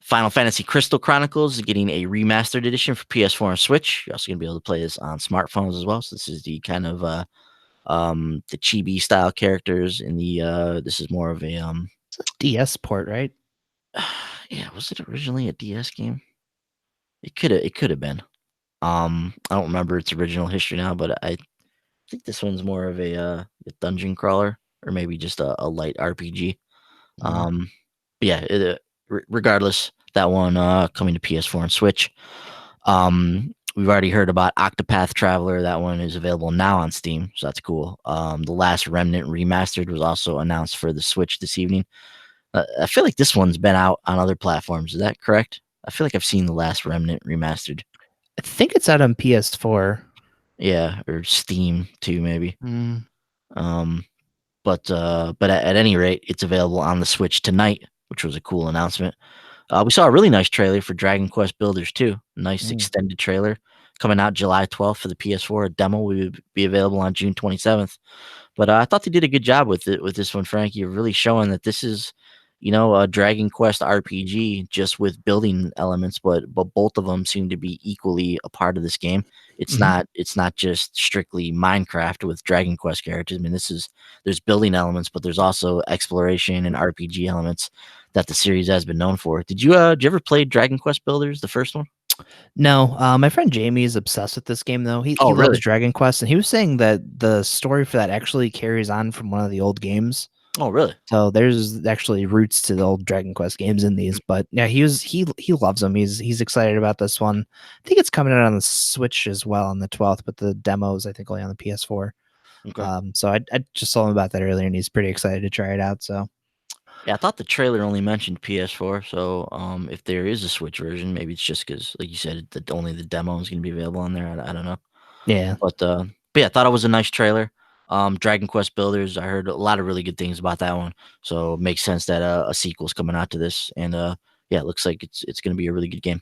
Final Fantasy Crystal Chronicles is getting a remastered edition for PS4 and Switch. You're also gonna be able to play this on smartphones as well. So this is the kind of the chibi style characters in the this is more of a It's a DS port, right? yeah, was it originally a DS game? It could have been. I don't remember its original history now, but I think this one's more of a dungeon crawler or maybe just a light RPG. Mm. But yeah, regardless, that one coming to PS4 and Switch. We've already heard about Octopath Traveler. That one is available now on Steam, so that's cool. The Last Remnant Remastered was also announced for the Switch this evening. I feel like this one's been out on other platforms. Is that correct? I feel like I've seen The Last Remnant Remastered. I think it's out on PS4. Yeah, or Steam too, maybe. Mm. Um, but at any rate, it's available on the Switch tonight, which was a cool announcement. We saw a really nice trailer for Dragon Quest Builders 2. Nice Mm. extended trailer coming out July 12th for the PS4. A demo will be available on June 27th. But I thought they did a good job with it with this one, Frankie. You're really showing that this is, a Dragon Quest RPG just with building elements, but both of them seem to be equally a part of this game. It's Mhm. not just strictly Minecraft with Dragon Quest characters. I mean, there's building elements, but there's also exploration and RPG elements that the series has been known for. Did you ever play Dragon Quest Builders, the first one? No, my friend Jamie is obsessed with this game though. He Oh, he loves really? Dragon Quest, and he was saying that the story for that actually carries on from one of the old games. Oh, really? So there's actually roots to the old Dragon Quest games in these. But yeah, he loves them. He's excited about this one. I think it's coming out on the Switch as well on the 12th, but the demos I think only on the PS4. Okay. So I just told him about that earlier, and he's pretty excited to try it out. So Yeah, I thought the trailer only mentioned PS4, so if there is a Switch version, maybe it's just because, like you said, only the demo is going to be available on there. I don't know, yeah. but yeah, I thought it was a nice trailer. Dragon Quest Builders, I heard a lot of really good things about that one, so it makes sense that a sequel's coming out to this, and yeah, it looks like it's going to be a really good game.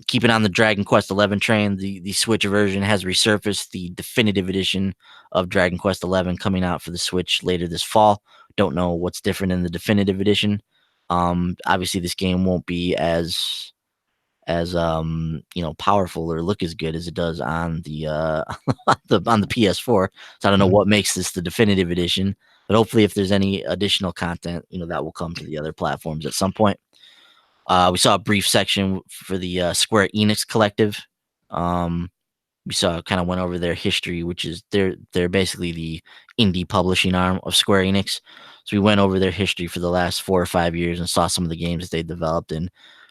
Keeping on the Dragon Quest 11 train, the Switch version has resurfaced. The definitive edition of Dragon Quest 11 coming out for the Switch later this fall. Don't know what's different in the definitive edition. Obviously, this game won't be as powerful or look as good as it does on the on the PS4. So I don't know Mhm. what makes this the definitive edition, but hopefully, if there's any additional content, that will come to the other platforms at some point. We saw a brief section for the Square Enix collective. Um, we saw kind of went over their history, which is they're basically the indie publishing arm of Square Enix. So we went over their history for the last 4 or 5 years and saw some of the games that they developed. And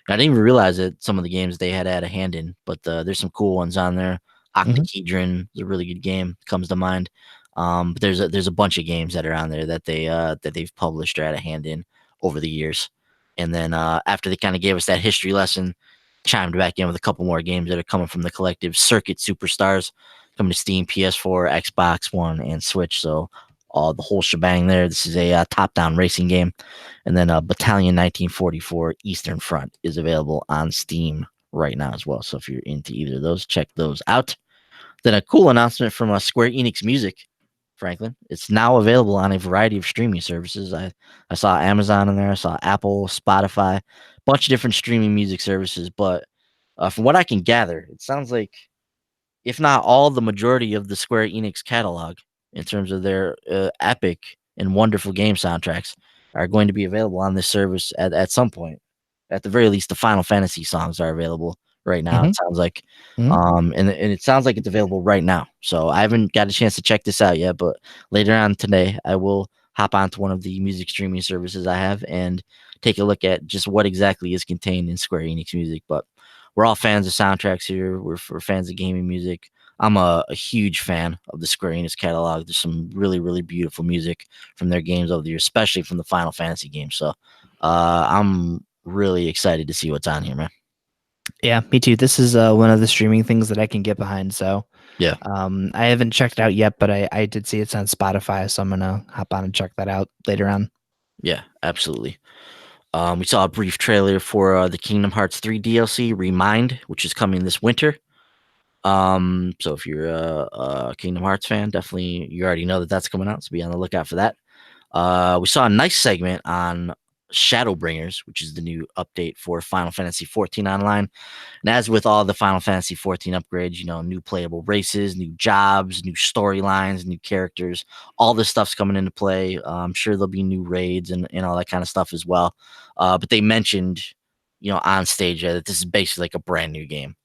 I didn't even realize that some of the games they had a hand in, but there's some cool ones on there. Mhm. Octahedron is a really good game, comes to mind. But there's a bunch of games that are on there that they've published or had a hand in over the years. And then after they kind of gave us that history lesson, chimed back in with a couple more games that are coming from the collective. Circuit Superstars coming to Steam, PS4, Xbox One, and Switch. So the whole shebang there. This is a top-down racing game. And then Battalion 1944 Eastern Front is available on Steam right now as well. So if you're into either of those, check those out. Then a cool announcement from Square Enix Music. Franklin. It's now available on a variety of streaming services. I saw Amazon in there. I saw Apple, Spotify, bunch of different streaming music services. But from what I can gather, it sounds like if not all, the majority of the Square Enix catalog in terms of their epic and wonderful game soundtracks are going to be available on this service at some point. At the very least, the Final Fantasy songs are available right now. Hmm. It sounds like, Hmm. and it sounds like it's available right now. So I haven't got a chance to check this out yet, but later on today, I will hop onto one of the music streaming services I have and take a look at just what exactly is contained in Square Enix music. But we're all fans of soundtracks here. We're fans of gaming music. I'm a huge fan of the Square Enix catalog. There's some really, really beautiful music from their games over the years, especially from the Final Fantasy games. So I'm really excited to see what's on here, man. Yeah, me too. This is one of the streaming things that I can get behind. So Yeah, I haven't checked it out yet, but I did see it's on Spotify, so I'm gonna hop on and check that out later on. yeah, absolutely. We saw a brief trailer for the Kingdom Hearts 3 DLC Remind, which is coming this winter. So if you're a Kingdom Hearts fan, definitely you already know that that's coming out. So be on the lookout for that. We saw a nice segment on Shadowbringers, which is the new update for Final Fantasy 14 Online. And as with all the Final Fantasy 14 upgrades, new playable races, new jobs, new storylines, new characters, all this stuff's coming into play. I'm sure there'll be new raids and all that kind of stuff as well. But they mentioned, on stage that this is basically like a brand new game,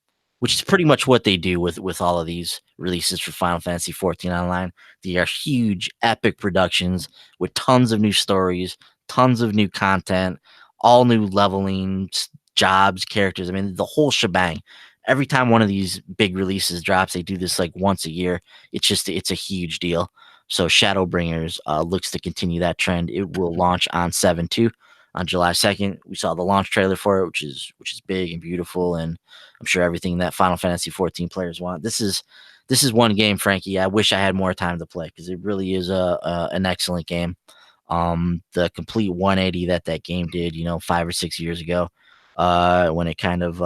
which is pretty much what they do with all of these releases for Final Fantasy 14 Online. They are huge, epic productions with tons of new stories, tons of new content, all new leveling, jobs, characters. I mean, the whole shebang. Every time one of these big releases drops, they do this like once a year. It's a huge deal. So Shadowbringers looks to continue that trend. It will launch on 7/2 on July 2nd. We saw the launch trailer for it, which is big and beautiful, and I'm sure everything that Final Fantasy 14 players want. This is one game, Frankie. I wish I had more time to play because it really is an excellent game. The complete 180 that game did, 5 or 6 years ago, when it kind of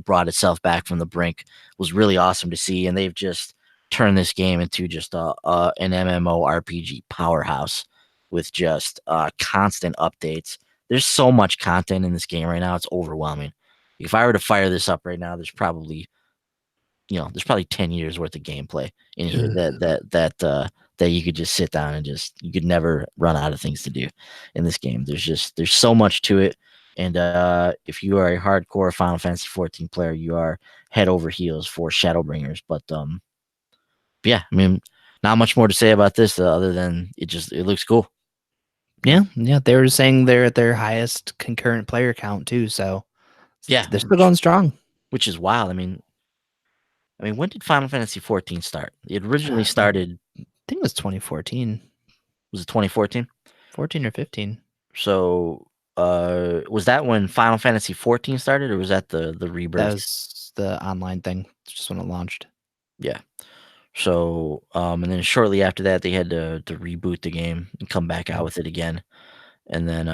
brought itself back from the brink, was really awesome to see, and they've just turned this game into just an MMORPG powerhouse with just constant updates. There's so much content in this game right now; it's overwhelming. If I were to fire this up right now, there's probably 10 years worth of gameplay in here that you could just sit down and you could never run out of things to do in this game. There's so much to it. And if you are a hardcore Final Fantasy 14 player, you are head over heels for Shadowbringers. But yeah, I mean, not much more to say about this other than it looks cool. Yeah, yeah, they were saying they're at their highest concurrent player count too, so Yeah, they're still going strong. which is wild. I mean, when did Final Fantasy 14 start? It originally I started, think it was 2014, was it 2014? 14 or 15. So, was that when Final Fantasy 14 started, or was that the That rebirth? was the online thing, just when it launched. Yeah. So, and then shortly after that, they had to reboot the game and come back out with it again. And then,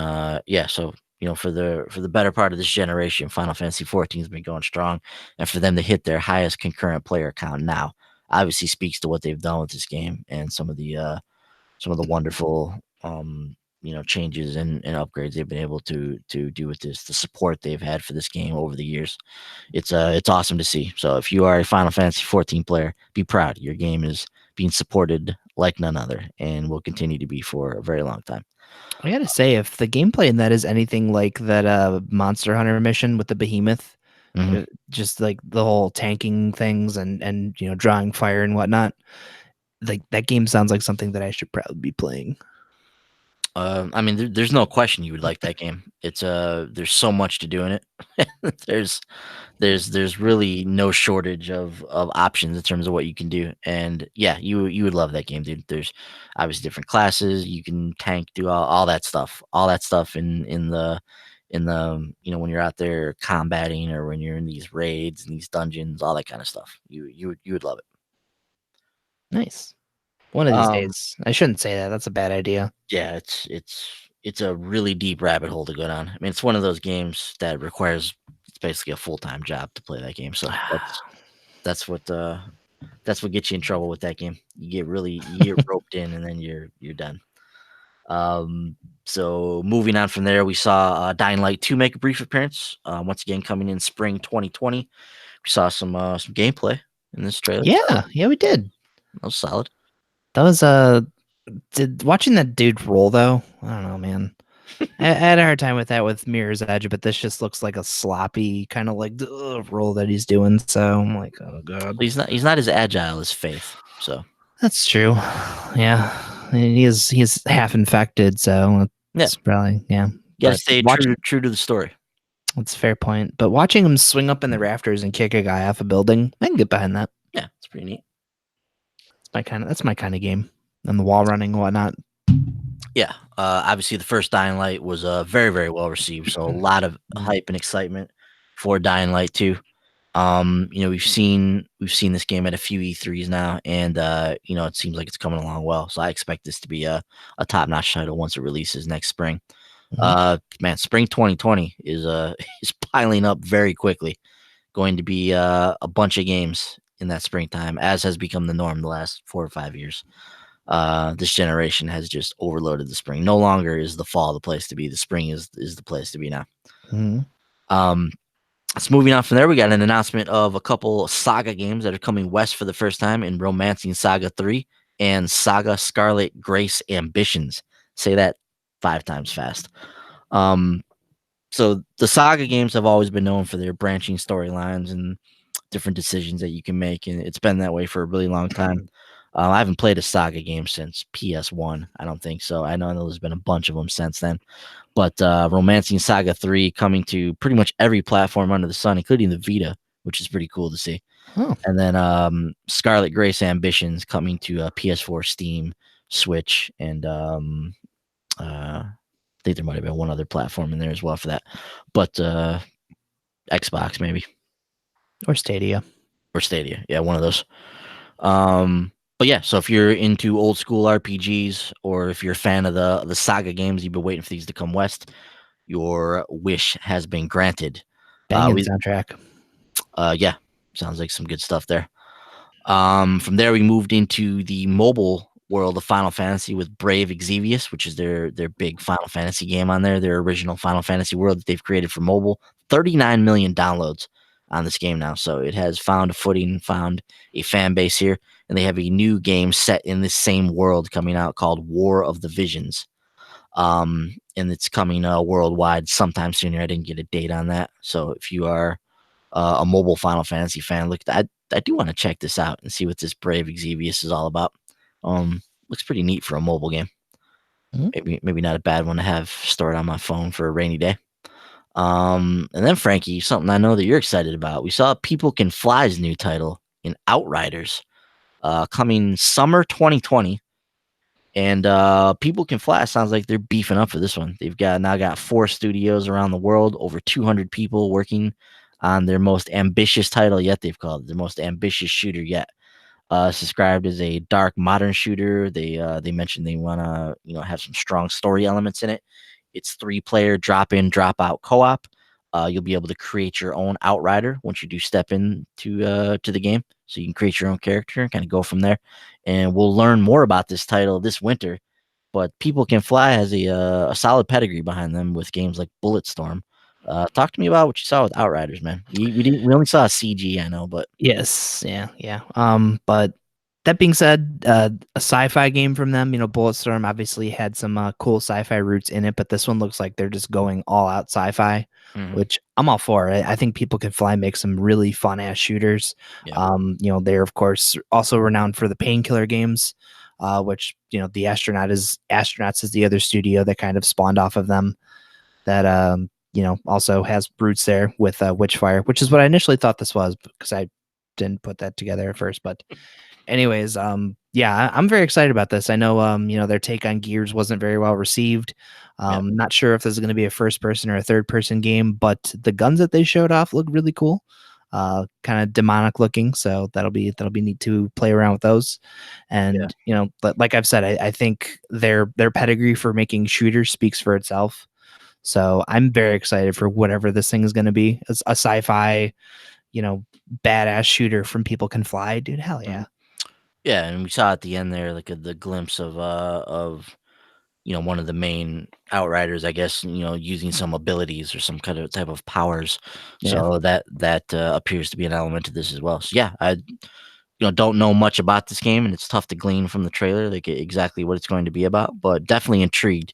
yeah. So, for the better part of this generation, Final Fantasy 14 has been going strong, and for them to hit their highest concurrent player count now, obviously speaks to what they've done with this game and some of the wonderful changes and upgrades they've been able to do with this, the support they've had for this game over the years. It's awesome to see. So if you are a Final Fantasy 14 player, be proud. Your game is being supported like none other and will continue to be for a very long time. I gotta say, if the gameplay in that is anything like that Monster Hunter mission with the behemoth, Hmm. just like the whole tanking things and drawing fire and whatnot, like that game sounds like something that I should probably be playing. I mean, there's no question you would like that game. There's so much to do in it. there's there's really no shortage of options in terms of what you can do. And yeah, you would love that game, dude. There's obviously different classes. You can tank, do all that stuff. All that stuff in the when you're out there combating or when you're in these raids and these dungeons, all that kind of stuff. You would love it. Nice. One of these Um days. I shouldn't say that. That's a bad idea. yeah, it's a really deep rabbit hole to go down. I mean, it's one of those games that requires it's basically a full-time job to play that game. So that's what That's what gets you in trouble with that game. You get roped in, and then you're done. Um, so moving on from there, we saw Dying Light 2 make a brief appearance. Once again, coming in spring 2020. We saw some gameplay in this trailer. Yeah, we did. That was solid. That was did watching that dude roll though. I don't know, man. I had a hard time with that with Mirror's Edge, but this just looks like a sloppy kind of like roll that he's doing. So I'm like, oh god, He's not as agile as Faith. So that's true. Yeah, and he is half infected, so it's probably You gotta stay true to the story. That's a fair point. But watching him swing up in the rafters and kick a guy off a building, I can get behind that. Yeah, it's pretty neat. That's my kind of game. And the wall running and whatnot. Yeah, obviously the first Dying Light was very, very well received, so a lot of hype and excitement for Dying Light 2. We've seen this game at a few E3s now, and it seems like it's coming along well. So I expect this to be a top-notch title once it releases next spring. Man, spring 2020 is is piling up very quickly. Going to be a bunch of games in that springtime, as has become the norm the last 4 or 5 years. This generation has just overloaded the spring. No longer is the fall the place to be. The spring is the place to be now. So moving on from there, we got an announcement of a couple Saga games that are coming west for the first time in Romancing Saga 3 and Saga Scarlet Grace Ambitions. Say that 5 times fast. So the Saga games have always been known for their branching storylines and different decisions that you can make, and it's been that way for a really long time. I haven't played a Saga game since PS1. I don't think so. I know there's been a bunch of them since then. But Romancing Saga 3 coming to pretty much every platform under the sun, including the Vita, which is pretty cool to see. Oh. And then Scarlet Grace Ambitions coming to PS4, Steam, Switch, and I think there might have been one other platform in there as well for that. But Xbox maybe. Or Stadia. Yeah, one of those. But yeah, so if you're into old school RPGs, or if you're a fan of the Saga games, you've been waiting for these to come west, your wish has been granted. Banging soundtrack. Yeah, sounds like some good stuff there. From there, we moved into the mobile world of Final Fantasy with Brave Exvius, which is their big Final Fantasy game on there, their original Final Fantasy world that they've created for mobile. 39 million downloads on this game now, so it has found a footing, found a fan base here, and they have a new game set in this same world coming out called War of the Visions, and it's coming worldwide sometime sooner. I didn't get a date on that, so if you are a mobile Final Fantasy fan, look, I do want to check this out and see what this Brave Exvius is all about. Looks pretty neat for a mobile game. Maybe not a bad one to have stored on my phone for a rainy day. And then Frankie, something I know that you're excited about. We saw People Can Fly's new title in Outriders, coming summer 2020. And People Can Fly sounds like they're beefing up for this one. They've now got 4 studios around the world, over 200 people working on their most ambitious title yet. They've called it their most ambitious shooter yet. It's described as a dark modern shooter. They mentioned they want to have some strong story elements in it. It's 3-player drop-in, drop-out co-op. You'll be able to create your own Outrider once you do step into to the game. So you can create your own character and kind of go from there. And we'll learn more about this title this winter. But People Can Fly has a solid pedigree behind them with games like Bulletstorm. Talk to me about what you saw with Outriders, man. We only saw a CG, I know, but yes, yeah. But that being said, a sci-fi game from them, Bulletstorm obviously had some cool sci-fi roots in it, but this one looks like they're just going all out sci-fi, which I'm all for. I think People Can Fly make some really fun ass shooters. Yeah. They're of course also renowned for the Painkiller games, which the Astronauts is the other studio that kind of spawned off of them. That also has roots there with Witchfire, which is what I initially thought this was, because I didn't put that together at first. But anyways, yeah, I'm very excited about this. I know, their take on Gears wasn't very well received. Not sure if this is going to be a first person or a third person game, but the guns that they showed off look really cool, kind of demonic looking. So that'll be neat to play around with those. And like I've said, I think their pedigree for making shooters speaks for itself. So I'm very excited for whatever this thing is going to be. It's a sci-fi, badass shooter from People Can Fly, dude. Hell yeah. Yeah, and we saw at the end there like the glimpse of one of the main outriders, I guess, using some abilities or some kind of type of powers. Yeah. So that appears to be an element to this as well. So yeah, I don't know much about this game, and it's tough to glean from the trailer like exactly what it's going to be about, but definitely intrigued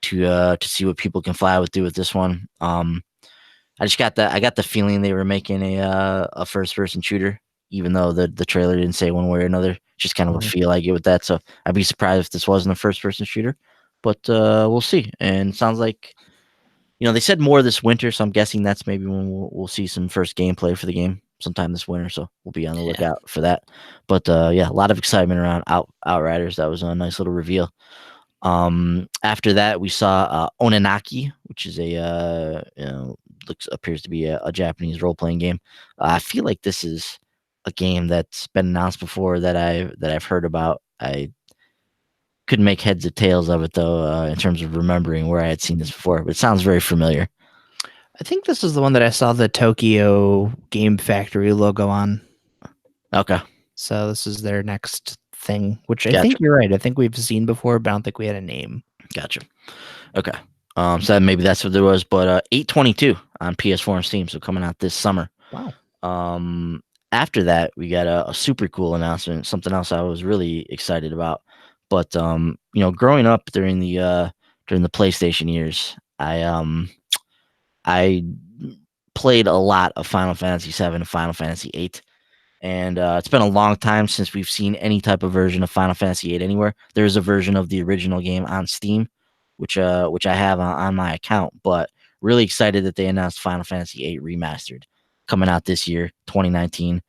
to see what People Can Fly would do with this one. I got the feeling they were making a first person shooter, even though the trailer didn't say one way or another. Just kind of a Mhm. feel I get with that. So I'd be surprised if this wasn't a first person shooter, but we'll see. And it sounds like they said more this winter, so I'm guessing that's maybe when we'll see some first gameplay for the game sometime this winter. So we'll be on the Yeah. lookout for that. But yeah, a lot of excitement around Outriders. That was a nice little reveal. After that, we saw Onanaki, which is appears to be a Japanese role playing game. I feel like this is a game that's been announced before that I've heard about. I couldn't make heads or tails of it though, in terms of remembering where I had seen this before. But it sounds very familiar. I think this is the one that I saw the Tokyo Game Factory logo on. Okay, So this is their next thing, which I gotcha, think you're right. I think we've seen before, but I don't think we had a name. gotcha. Okay, so maybe that's what there was. But 8/22 on PS4 and Steam, so coming out this summer. Wow. After that, we got a super cool announcement, something else I was really excited about. But growing up during the PlayStation years, I played a lot of Final Fantasy 7 and Final Fantasy 8. And it's been a long time since we've seen any type of version of Final Fantasy 8 anywhere. There's a version of the original game on Steam, which I have on my account. But really excited that they announced Final Fantasy 8 Remastered coming out this year, 2019.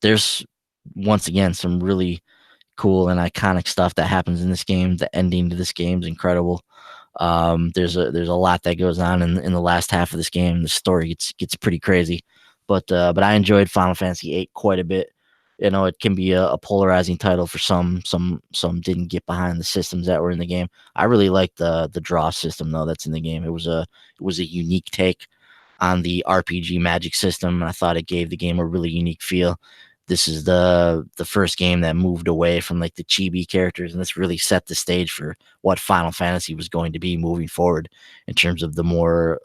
There's once again some really cool and iconic stuff that happens in this game. The ending to this game is incredible. There's a lot that goes on in the last half of this game. The story gets pretty crazy, but I enjoyed Final Fantasy 8 quite a bit. It can be a polarizing title for some. Some didn't get behind the systems that were in the game. I really like the draw system though that's in the game. It was a unique take on the RPG magic system. I thought it gave the game a really unique feel. This is the first game that moved away from like the chibi characters, and this really set the stage for what Final Fantasy was going to be moving forward in terms of the more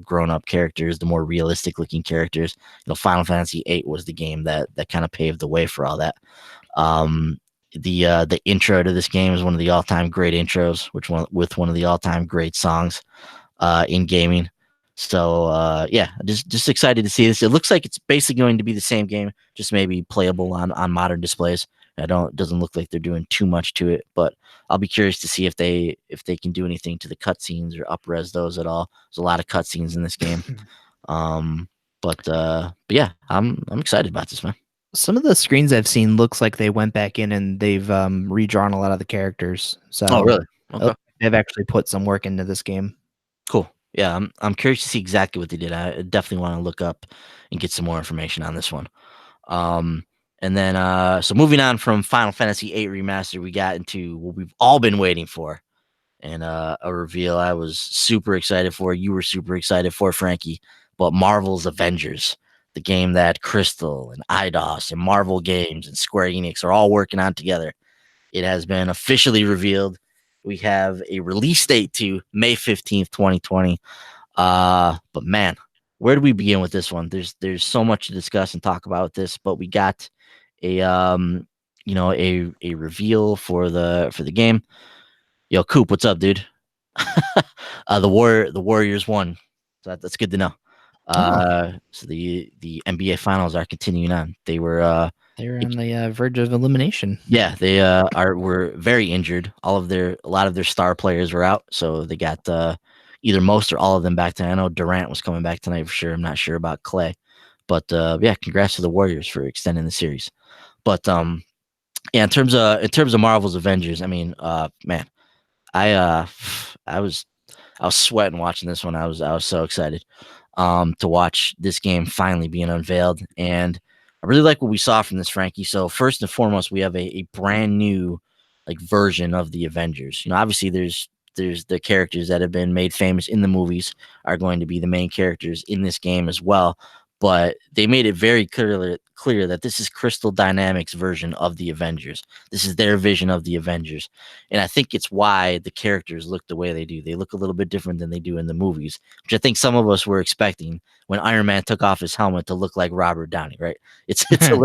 grown up characters, the more realistic looking characters. Final Fantasy 8 was the game that kind of paved the way for all that. The intro to this game is one of the all time great intros, with one of the all time great songs in gaming. So yeah, just excited to see this. It looks like it's basically going to be the same game, just maybe playable on modern displays. It doesn't look like they're doing too much to it, but I'll be curious to see if they can do anything to the cutscenes or up-res those at all. There's a lot of cutscenes in this game. But yeah, I'm excited about this, man. Some of the screens I've seen looks like they went back in and they've redrawn a lot of the characters. So Oh, really? Okay. They've actually put some work into this game. Cool. Yeah, I'm curious to see exactly what they did. I definitely want to look up and get some more information on this one. And then so moving on from Final Fantasy 8 Remastered, we got into what we've all been waiting for, and a reveal I was super excited for. You were super excited for, Frankie. But Marvel's Avengers, the game that Crystal and Eidos and Marvel Games and Square Enix are all working on together. It has been officially revealed. We have a release date to May 15th, 2020. But man, where do we begin with this one? There's so much to discuss and talk about with this, but we got a a reveal for the game. Yo, Coop, what's up, dude? The Warriors won. So that's good to know. So the NBA finals are continuing on. They were They're on the verge of elimination. yeah, they were very injured. A lot of their star players were out, so they got either most or all of them back tonight. I know Durant was coming back tonight for sure. I'm not sure about Clay, but yeah, congrats to the Warriors for extending the series. But yeah, in terms of Marvel's Avengers, I mean, man, I was sweating watching this one. I was so excited to watch this game finally being unveiled, and I really like what we saw from this, Frankie. So first and foremost, we have a brand new like version of the Avengers. Obviously there's the characters that have been made famous in the movies are going to be the main characters in this game as well. but they made it very clear that this is Crystal Dynamics' version of the Avengers. This is their vision of the Avengers, and I think it's why the characters look the way they do. They look a little bit different than they do in the movies, which I think some of us were expecting when Iron Man took off his helmet to look like Robert Downey. Right? Yeah. It's a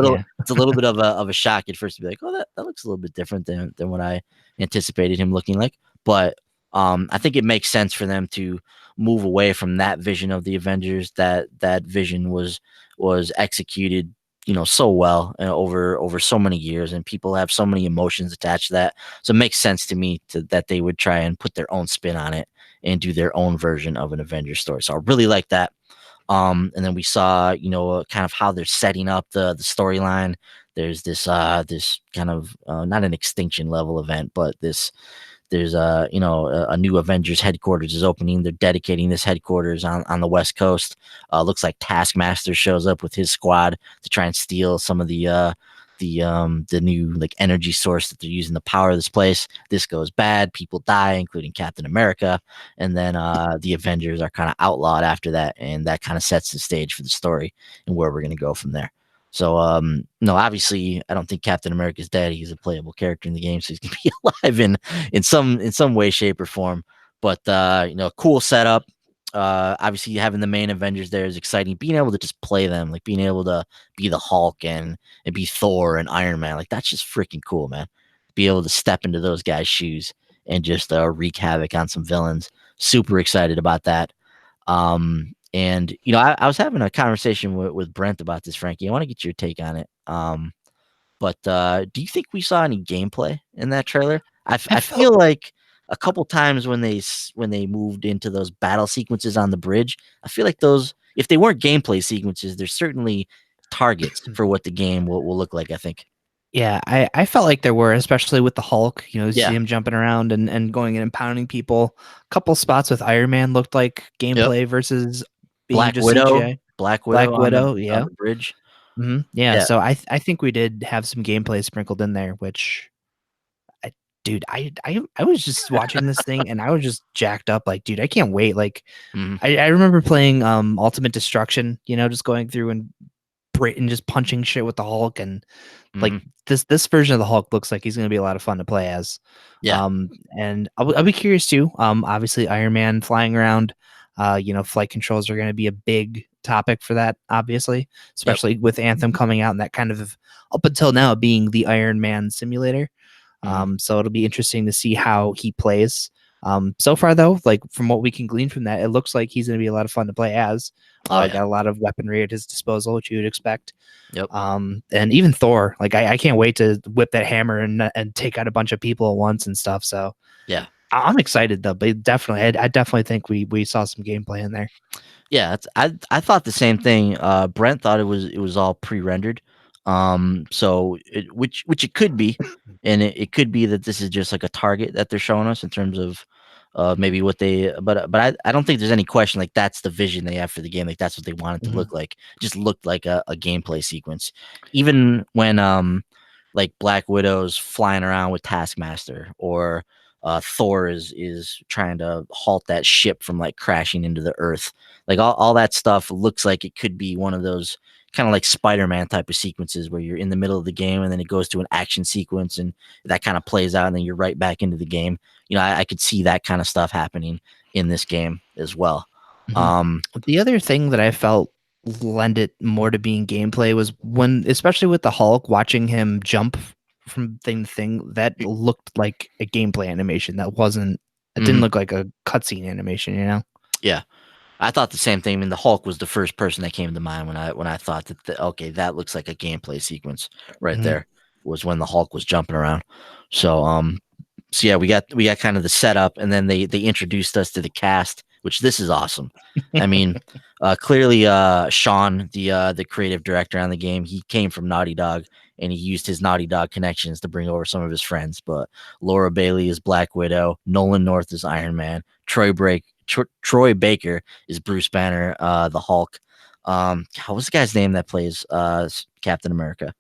little bit of a shock at first to be like, oh, that looks a little bit different than what I anticipated him looking like. But I think it makes sense for them to move away from that vision of the Avengers. That vision was executed, so well over so many years, and people have so many emotions attached to that. So it makes sense to me that they would try and put their own spin on it and do their own version of an Avengers story. So I really like that. And then we saw, kind of how they're setting up the storyline. There's this kind of not an extinction level event, but there's a new Avengers headquarters is opening. They're dedicating this headquarters on the West Coast. Looks like Taskmaster shows up with his squad to try and steal some of the new like energy source that they're using to power this place. This goes bad. People die, including Captain America, and then the Avengers are kind of outlawed after that, and that kind of sets the stage for the story and where we're gonna go from there. So, no, obviously, I don't think Captain America's dead. He's a playable character in the game, so he's gonna be alive in some way, shape, or form. But cool setup. Obviously, having the main Avengers there is exciting. Being able to just play them, like being able to be the Hulk and be Thor and Iron Man, like that's just freaking cool, man. Be able to step into those guys' shoes and just wreak havoc on some villains. Super excited about that. And I was having a conversation with Brent about this, Frankie. I want to get your take on it. But do you think we saw any gameplay in that trailer? I I felt feel like a couple times when they moved into those battle sequences on the bridge, I feel like those, if they weren't gameplay sequences, they're certainly targets for what the game will look like, I think. Yeah, I felt like there were, especially with the Hulk. You see Yeah. him jumping around and going in and pounding people. A couple spots with Iron Man looked like Yep. gameplay versus being Black just Widow. CGI. Black Black Widow Widow, on yeah. the bridge. Yeah, Yeah. so I think we did have some gameplay sprinkled in there, which I, dude, I was just watching this thing and I was just jacked up. Like, dude, I can't wait. Like, Hmm. I remember playing Ultimate Destruction. Just going through and just punching shit with the Hulk, and like Hmm. this version of the Hulk looks like he's going to be a lot of fun to play as. Yeah. And I'll be curious too. Obviously Iron Man flying around. Flight controls are going to be a big topic for that, obviously, Yep. especially with Anthem coming out and that kind of up until now being the Iron Man simulator. Hmm. So it'll be interesting to see how he plays. So far though, like from what we can glean from that, it looks like he's going to be a lot of fun to play as. Oh yeah. Got a lot of weaponry at his disposal, which you would expect. Yep. And even Thor, like I can't wait to whip that hammer and take out a bunch of people at once and stuff. So Yeah. I'm excited though, but definitely, I definitely think we saw some gameplay in there. Yeah, I thought the same thing. Brent thought it was all pre-rendered. So which it could be, and it could be that this is just like a target that they're showing us in terms of maybe what they. But I don't think there's any question like that's the vision they have for the game. Like that's what they want it to Mhm. look like. Just looked like a gameplay sequence. Even when like Black Widow's flying around with Taskmaster, or Thor is trying to halt that ship from like crashing into the earth. Like all that stuff looks like it could be one of those kind of like Spider-Man type of sequences where you're in the middle of the game and then it goes to an action sequence and that kind of plays out and then you're right back into the game. I could see that kind of stuff happening in this game as well. Mhm. Um, The other thing that I felt lend it more to being gameplay was when, especially with the Hulk, watching him jump from thing to thing, that looked like a gameplay animation. It didn't mhm, look like a cutscene animation. yeah. I thought the same thing. I mean, the Hulk was the first person that came to mind when I thought that okay, that looks like a gameplay sequence right Mhm. there. Was when the Hulk was jumping around. So yeah, we got kind of the setup, and then they introduced us to the cast, which this is awesome. I mean, clearly, Sean, the creative director on the game, he came from Naughty Dog, and he used his Naughty Dog connections to bring over some of his friends. But Laura Bailey is Black Widow, Nolan North is Iron Man, Troy Baker is Bruce Banner, the Hulk. What's the guy's name that plays Captain America?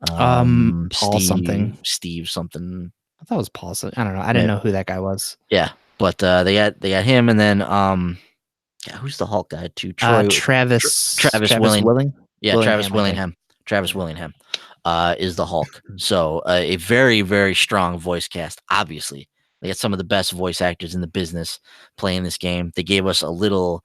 Paul something. Steve something. I thought it was Paul. I don't know. I didn't May- know who that guy was. Yeah, but they got him, and then God, who's the Hulk guy too? Travis Travis Yeah, Travis Willingham, I think. Willingham. Travis Yeah. Willingham is the Hulk. So a very, very strong voice cast. Obviously, they got some of the best voice actors in the business playing this game. They gave us a little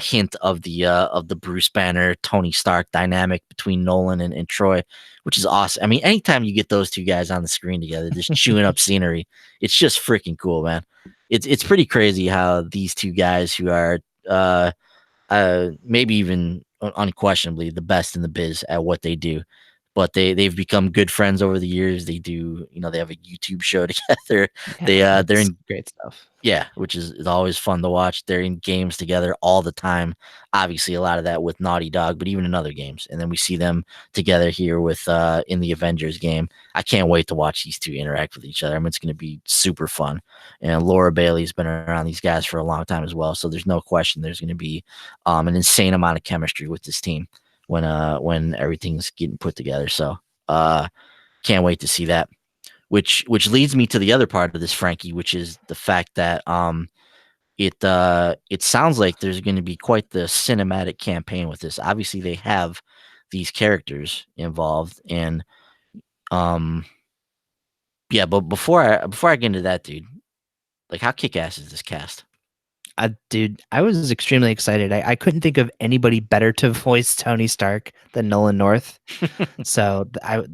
hint of the Bruce Banner Tony Stark dynamic between Nolan and Troy, which is awesome. I mean, anytime you get those two guys on the screen together, just chewing up scenery, it's just freaking cool, man. It's pretty crazy how these two guys who are uh maybe even unquestionably the best in the biz at what they do. But they've become good friends over the years. They do, they have a YouTube show together. Yeah, They're it's in great stuff. Yeah, which is always fun to watch. They're in games together all the time. Obviously, a lot of that with Naughty Dog, but even in other games. And then we see them together here with in the Avengers game. I can't wait to watch these two interact with each other. I mean, it's going to be super fun. And Laura Bailey's been around these guys for a long time as well, so there's no question there's going to be an insane amount of chemistry with this team when everything's getting put together. So can't wait to see that. Which leads me to the other part of this, Frankie, which is the fact that it sounds like there's going to be quite the cinematic campaign with this. Obviously, they have these characters involved, and um yeah. But before I get into that, dude, like how kick ass is this cast? Dude, I was extremely excited. I couldn't think of anybody better to voice Tony Stark than Nolan North. So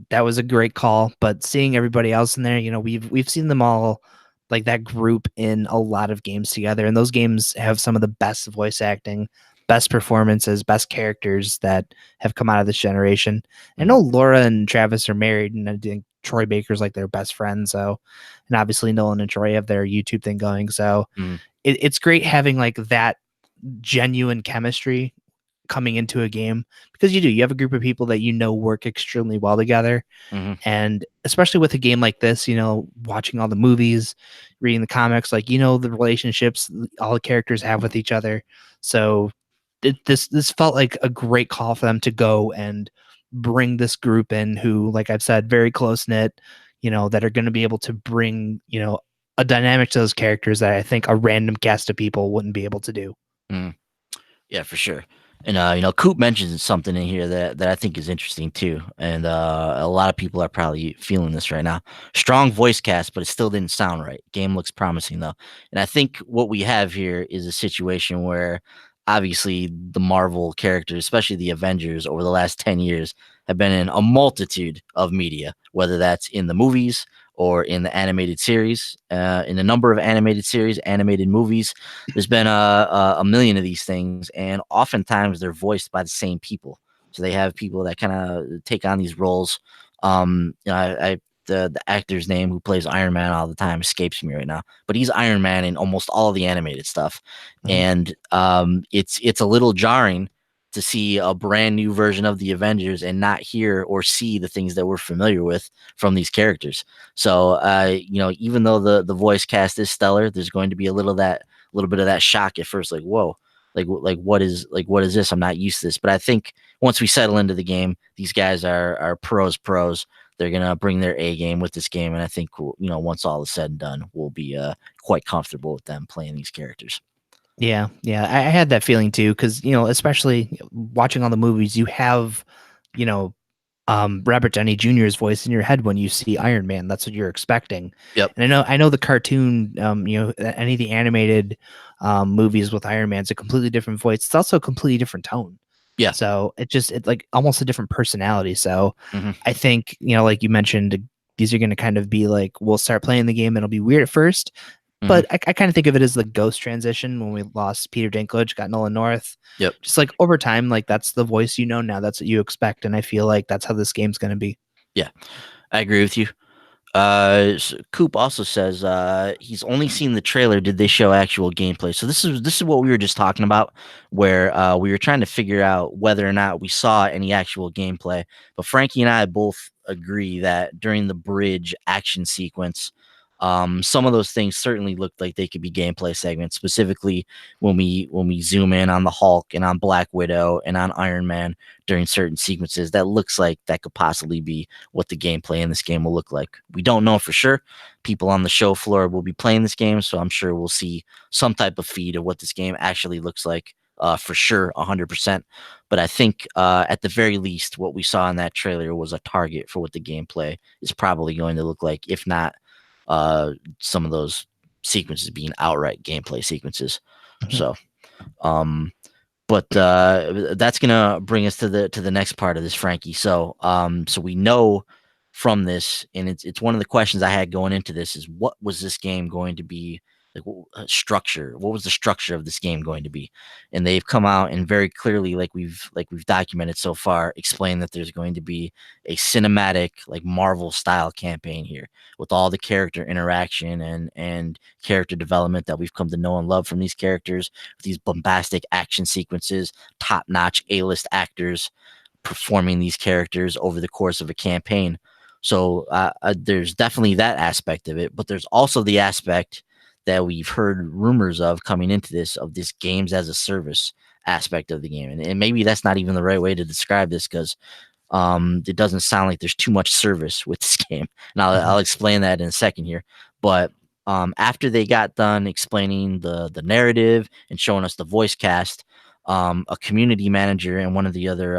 that was a great call. But seeing everybody else in there, we've seen them all, like that group in a lot of games together, and those games have some of the best voice acting, best performances, best characters that have come out of this generation. I know Laura and Travis are married, and I think Troy Baker's like their best friend. So, and obviously Nolan and Troy have their YouTube thing going. So Mhm. it's great having like that genuine chemistry coming into a game, because you have a group of people that work extremely well together. Mhm. And especially with a game like this, watching all the movies, reading the comics, like the relationships all the characters have with each other. So this felt like a great call for them to go and bring this group in who, like I've said, very close knit, that are going to be able to bring a dynamic to those characters that I think a random cast of people wouldn't be able to do. Mhm. Yeah, for sure. And Coop mentions something in here that I think is interesting too. And a lot of people are probably feeling this right now. Strong voice cast, but it still didn't sound right. Game looks promising though. And I think what we have here is a situation where obviously the Marvel characters, especially the Avengers over the last 10 years, have been in a multitude of media, whether that's in the movies or in the animated series, in a number of animated series, animated movies. There's been a million of these things, and oftentimes they're voiced by the same people. So they have people that kind of take on these roles. The actor's name who plays Iron Man all the time escapes me right now, but he's Iron Man in almost all of the animated stuff, Mhm. and it's a little jarring to see a brand new version of the Avengers and not hear or see the things that we're familiar with from these characters. So even though the voice cast is stellar, there's going to be a little bit of that shock at first, like whoa, what is this? I'm not used to this. But I think once we settle into the game, these guys are pros. They're gonna bring their A game with this game, and I think once all is said and done, we'll be quite comfortable with them playing these characters. Yeah. I had that feeling too, because especially watching all the movies, you have, you know, Robert Downey Jr.'s voice in your head when you see Iron Man. That's what you're expecting. Yep. And I know the cartoon, any of the animated movies with Iron Man, it's a completely different voice. It's also a completely different tone. Yeah. So it's like almost a different personality. So Hmm. I think, like you mentioned, these are going to kind of be like, we'll start playing the game. It'll be weird at first, Hmm. but I kind of think of it as the Ghost transition when we lost Peter Dinklage, got Nolan North. Yep. Just like over time, like that's the voice now. That's what you expect, and I feel like that's how this game's going to be. Yeah, I agree with you. Coop also says he's only seen the trailer. Did they show actual gameplay? So this is what we were just talking about, where we were trying to figure out whether or not we saw any actual gameplay. But Frankie and I both agree that during the bridge action sequence, Some of those things certainly looked like they could be gameplay segments, specifically when we zoom in on the Hulk and on Black Widow and on Iron Man during certain sequences. That looks like that could possibly be what the gameplay in this game will look like. We don't know for sure. People on the show floor will be playing this game, so I'm sure we'll see some type of feed of what this game actually looks like. For sure, 100%. But I think at the very least, what we saw in that trailer was a target for what the gameplay is probably going to look like, if not some of those sequences being outright gameplay sequences. Mhm. So, um, but that's gonna bring us to the next part of this, Frankie. So, so we know from this, and it's one of the questions I had going into this is what was this game going to be like? Structure? What was the structure of this game going to be? And they've come out and very clearly, like we've documented so far, explained that there's going to be a cinematic, like Marvel style campaign here with all the character interaction and character development that we've come to know and love from these characters, with these bombastic action sequences, top-notch A-list actors performing these characters over the course of a campaign. So there's definitely that aspect of it, but there's also the aspect that we've heard rumors of coming into this, of this games as a service aspect of the game. And maybe that's not even the right way to describe this, because it doesn't sound like there's too much service with this game. And I'll explain that in a second here. But after they got done explaining the narrative and showing us the voice cast, a community manager and one of the other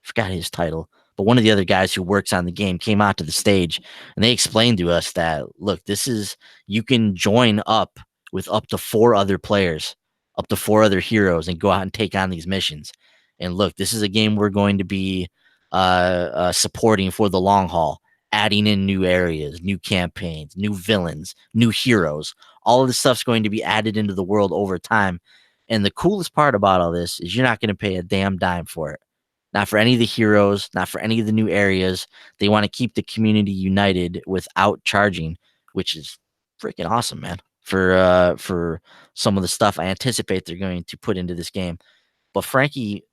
forgot his title, but one of the other guys who works on the game came out to the stage and they explained to us that, look, this is, you can join up with up to 4 other players, up to 4 other heroes, and go out and take on these missions. And look, this is a game we're going to be supporting for the long haul, adding in new areas, new campaigns, new villains, new heroes. All of this stuff's going to be added into the world over time. And the coolest part about all this is you're not going to pay a damn dime for it. Not for any of the heroes, not for any of the new areas. They want to keep the community united without charging, which is freaking awesome, man. For some of the stuff I anticipate they're going to put into this game. But Frankie,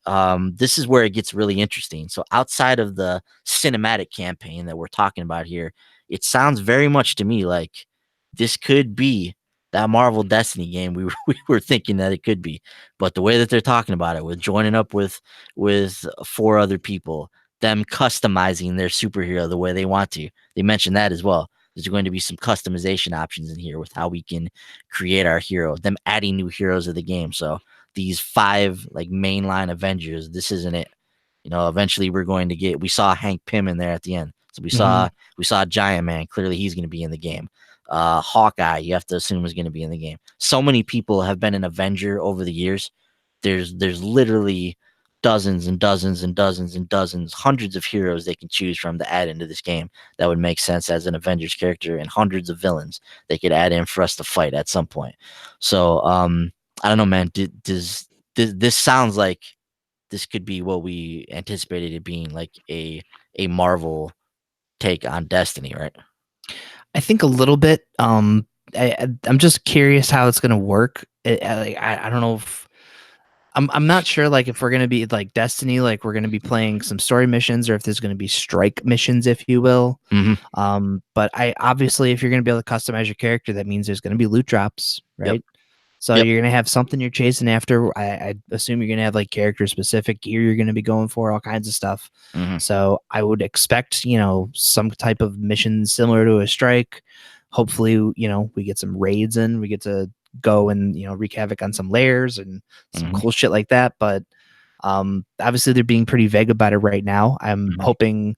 this is where it gets really interesting. So outside of the cinematic campaign that we're talking about here, it sounds very much to me like this could be that Marvel Destiny game we were thinking that it could be. But the way that they're talking about it, with joining up with 4 other people, them customizing their superhero the way they want to, they mentioned that as well. There's going to be some customization options in here with how we can create our hero, them adding new heroes of the game. So these 5 like mainline Avengers, this isn't it. You know, eventually we're going to get, we saw Hank Pym in there at the end. So we saw Giant Man. Clearly he's going to be in the game. Hawkeye, you have to assume is going to be in the game. So many people have been an Avenger over the years. There's literally dozens and dozens and dozens and dozens, hundreds of heroes they can choose from to add into this game that would make sense as an Avengers character, and hundreds of villains they could add in for us to fight at some point. So I don't know, man. Does this sounds like this could be what we anticipated it being, like a Marvel take on Destiny, right? I think a little bit. I'm just curious how it's gonna work. I don't know if I'm not sure, like, if we're gonna be like Destiny, like we're gonna be playing some story missions, or if there's gonna be strike missions, if you will. But I obviously, if you're gonna be able to customize your character, that means there's gonna be loot drops, Yep. right? So Yep. you're gonna have something you're chasing after. I assume you're gonna have like character specific gear you're gonna be going for, all kinds of stuff. So I would expect, some type of mission similar to a strike. Hopefully, we get some raids in. We get to go and wreak havoc on some layers and some cool shit like that. But obviously they're being pretty vague about it right now. I'm hoping,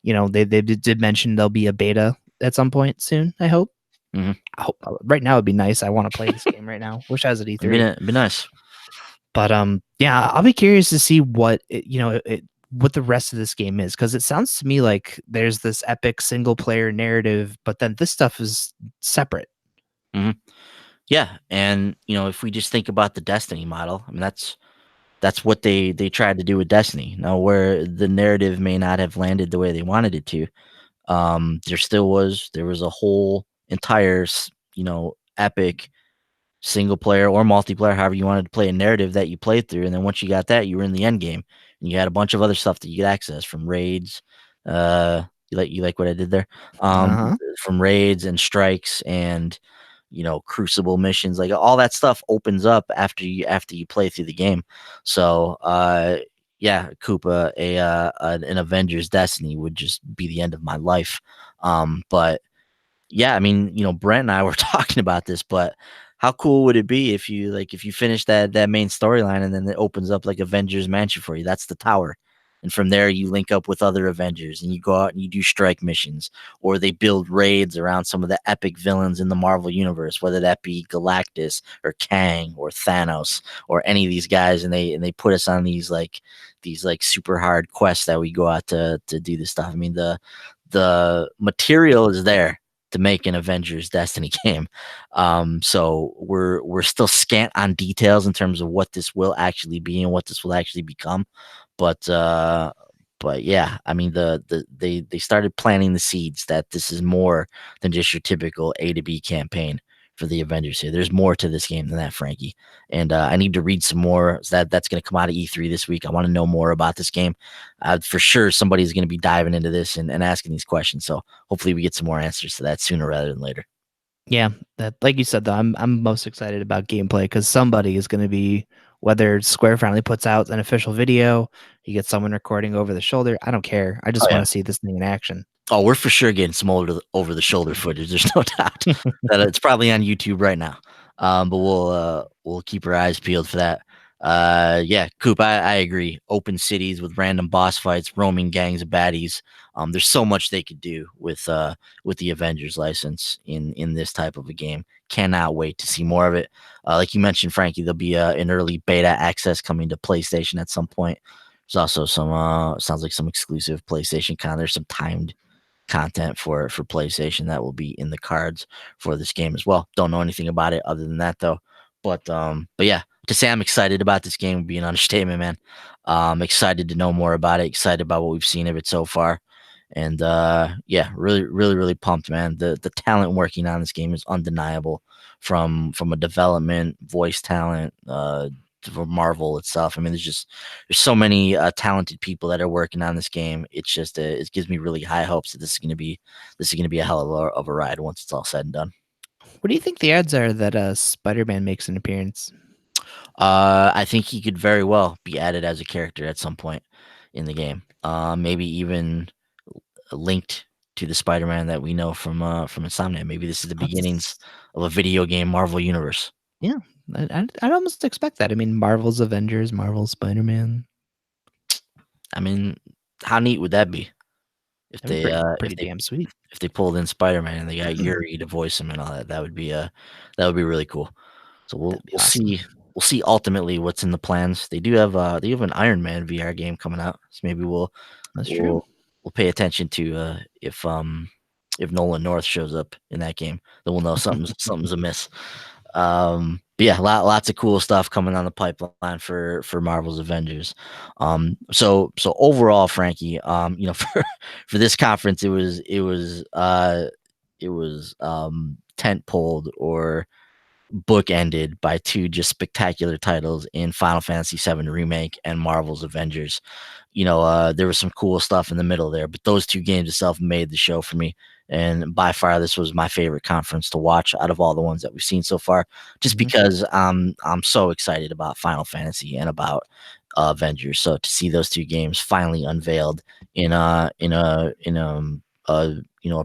they did mention there'll be a beta at some point soon. I hope. I hope right now it'd be nice. I want to play this game right now. Wish I was at E3. It'd be nice. But yeah, I'll be curious to see what what the rest of this game is, because it sounds to me like there's this epic single player narrative, but then this stuff is separate. Yeah, and if we just think about the Destiny model, I mean that's what they tried to do with Destiny. Now, where the narrative may not have landed the way they wanted it to, there was a whole entire epic single player or multiplayer, however you wanted to play, a narrative that you played through, and then once you got that, you were in the end game, and you had a bunch of other stuff that you could access, from raids, You like what I did there? Uh-huh. From raids and strikes and crucible missions, like all that stuff opens up after you play through the game. So yeah, Koopa, an Avengers Destiny would just be the end of my life. But yeah, I mean, Brent and I were talking about this, but how cool would it be if you finish that main storyline and then it opens up like Avengers Mansion for you? That's the tower. And from there you link up with other Avengers and you go out and you do strike missions, or they build raids around some of the epic villains in the Marvel universe, whether that be Galactus or Kang or Thanos or any of these guys, and they put us on these super hard quests that we go out to do this stuff. I mean, the material is there to make an Avengers Destiny game. So we're still scant on details in terms of what this will actually be and what this will actually become. But yeah, I mean they started planting the seeds that this is more than just your typical A to B campaign for the Avengers here. There's more to this game than that, Frankie. And I need to read some more. That's going to come out of E3 this week. I want to know more about this game. For sure, somebody's going to be diving into this and asking these questions. So hopefully we get some more answers to that sooner rather than later. Yeah, that like you said though, I'm most excited about gameplay because somebody is going to be, whether Square finally puts out an official video, you get someone recording over the shoulder. I don't care. I Oh just want yeah. to see this thing in action. Oh, we're for sure getting some over the shoulder footage. There's no doubt that it's probably on YouTube right now. But we'll keep our eyes peeled for that. Yeah, Coop, I agree. Open cities with random boss fights, roaming gangs of baddies. There's so much they could do with the Avengers license in this type of a game. Cannot wait to see more of it. Like you mentioned, Frankie, there'll be an early beta access coming to PlayStation at some point. There's also some sounds like some exclusive PlayStation content. There's some timed content for PlayStation that will be in the cards for this game as well. Don't know anything about it other than that though. But yeah, to say I'm excited about this game would be an understatement, man. Excited to know more about it, excited about what we've seen of it so far. And yeah, really, really, really pumped, man. The talent working on this game is undeniable from a development, voice talent, for Marvel itself. I mean, there's so many talented people that are working on this game. It's just it gives me really high hopes that this is gonna be a hell of a ride once it's all said and done. What do you think the odds are that Spider-Man makes an appearance? I think he could very well be added as a character at some point in the game. Maybe even linked to the Spider-Man that we know from Insomniac. Maybe this is the beginnings That's of a video game Marvel universe. yeah. I'd almost expect that. I mean, Marvel's Avengers, Marvel's Spider-Man. I mean, how neat would that be if That'd be they pretty damn sweet. if they pulled in Spider-Man and they got Yuri to voice him and all that? That would be really cool. So we'll That'd be we'll awesome. see we'll see ultimately what's in the plans. They have an Iron Man VR game coming out, so maybe That's true. we'll we'll pay attention to if Nolan North shows up in that game, then we'll know something's amiss. But yeah, lots of cool stuff coming on the pipeline for Marvel's Avengers. So overall, Frankie, for this conference, it was tent poled or bookended by two just spectacular titles in Final Fantasy VII Remake and Marvel's Avengers. There was some cool stuff in the middle there, but those two games itself made the show for me. And by far, this was my favorite conference to watch out of all the ones that we've seen so far, just Mhm. because I'm so excited about Final Fantasy and about Avengers. So to see those two games finally unveiled in a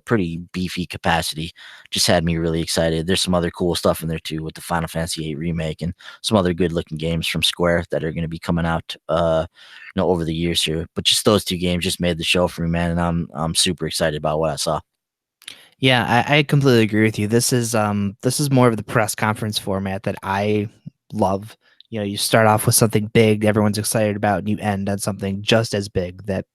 pretty beefy capacity just had me really excited. There's some other cool stuff in there too with the Final Fantasy VIII remake and some other good looking games from Square that are going to be coming out over the years here. But just those two games just made the show for me, man, and I'm super excited about what I saw. Yeah, I completely agree with you. This is more of the press conference format that I love. You start off with something big everyone's excited about, and you end on something just as big that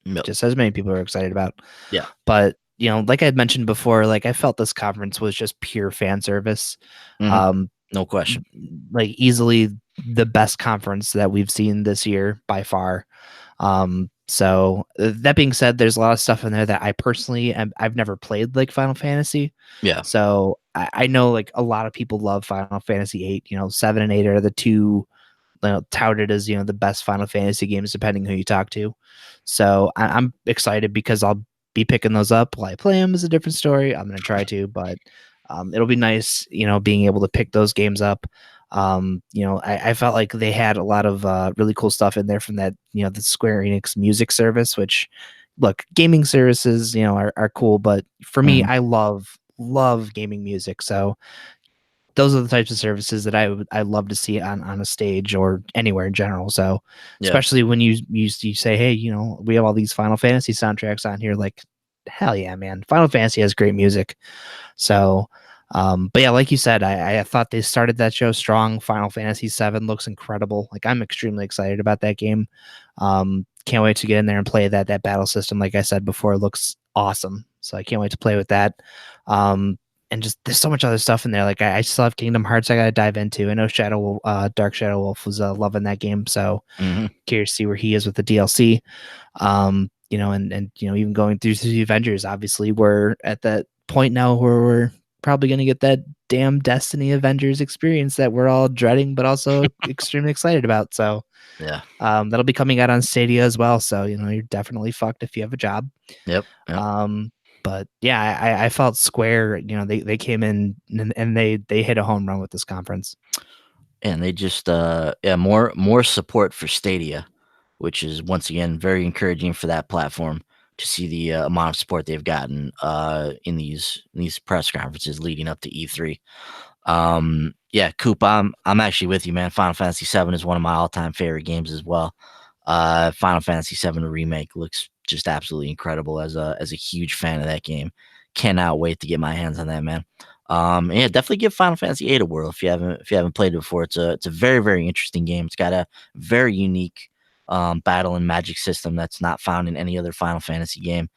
Yep. just as many people are excited about. Yeah. But like I had mentioned before, like I felt this conference was just pure fan service. Hmm. Um, No question. like easily the best conference that we've seen this year by far. So that being said, there's a lot of stuff in there that I personally I've never played like Final Fantasy. Yeah. So I know like a lot of people love Final Fantasy 8. 7 and 8 are the two touted as the best Final Fantasy games, depending who you talk to. So I'm excited because be picking those up while I play them is a different story. I'm gonna try to, but it'll be nice, being able to pick those games up. I felt like they had a lot of really cool stuff in there from that, the Square Enix music service, which look, gaming services, are cool, but for me, Mhm. I love gaming music. So those are the types of services that I love to see on a stage or anywhere in general. So Yeah. especially when you say, hey, we have all these Final Fantasy soundtracks on here, like hell yeah, man. Final Fantasy has great music. So but yeah, like you said, I thought they started that show strong. Final Fantasy VII looks incredible. Like I'm extremely excited about that game. Can't wait to get in there and play that battle system. Like I said before, it looks awesome. So I can't wait to play with that. And just there's so much other stuff in there. Like I still have Kingdom Hearts I gotta dive into. I know Dark Shadow Wolf was loving that game, so Mhm. curious to see where he is with the DLC. And even going through the Avengers, obviously we're at that point now where we're probably gonna get that damn Destiny Avengers experience that we're all dreading, but also extremely excited about. So Yeah. that'll be coming out on Stadia as well. So you're definitely fucked if you have a job. Yep. Yep. Um, but yeah, I felt Square, they came in and they hit a home run with this conference. And they just yeah, more support for Stadia, which is once again very encouraging for that platform to see the amount of support they've gotten in these press conferences leading up to E3. Yeah, Coop, I'm actually with you, man. Final Fantasy VII is one of my all-time favorite games as well. Final Fantasy VII remake looks just absolutely incredible. As a huge fan of that game, cannot wait to get my hands on that, man. And yeah, definitely give Final Fantasy VIII a whirl if you haven't played it before. It's a very very interesting game. It's got a very unique battle and magic system that's not found in any other Final Fantasy game.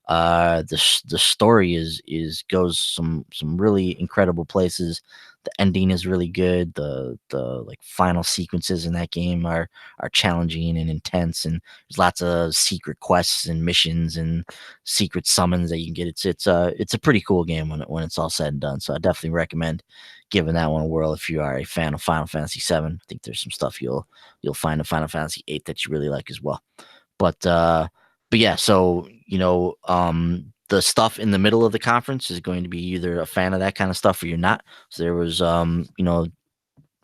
The story is goes some really incredible places. The ending is really good. The like final sequences in that game are challenging and intense, and there's lots of secret quests and missions and secret summons that you can get. It's a pretty cool game when it's all said and done. So I definitely recommend giving that one a whirl if you are a fan of Final Fantasy VII. I think there's some stuff you'll find in Final Fantasy VIII that you really like as well. But yeah, so the stuff in the middle of the conference is going to be either a fan of that kind of stuff or you're not. So there was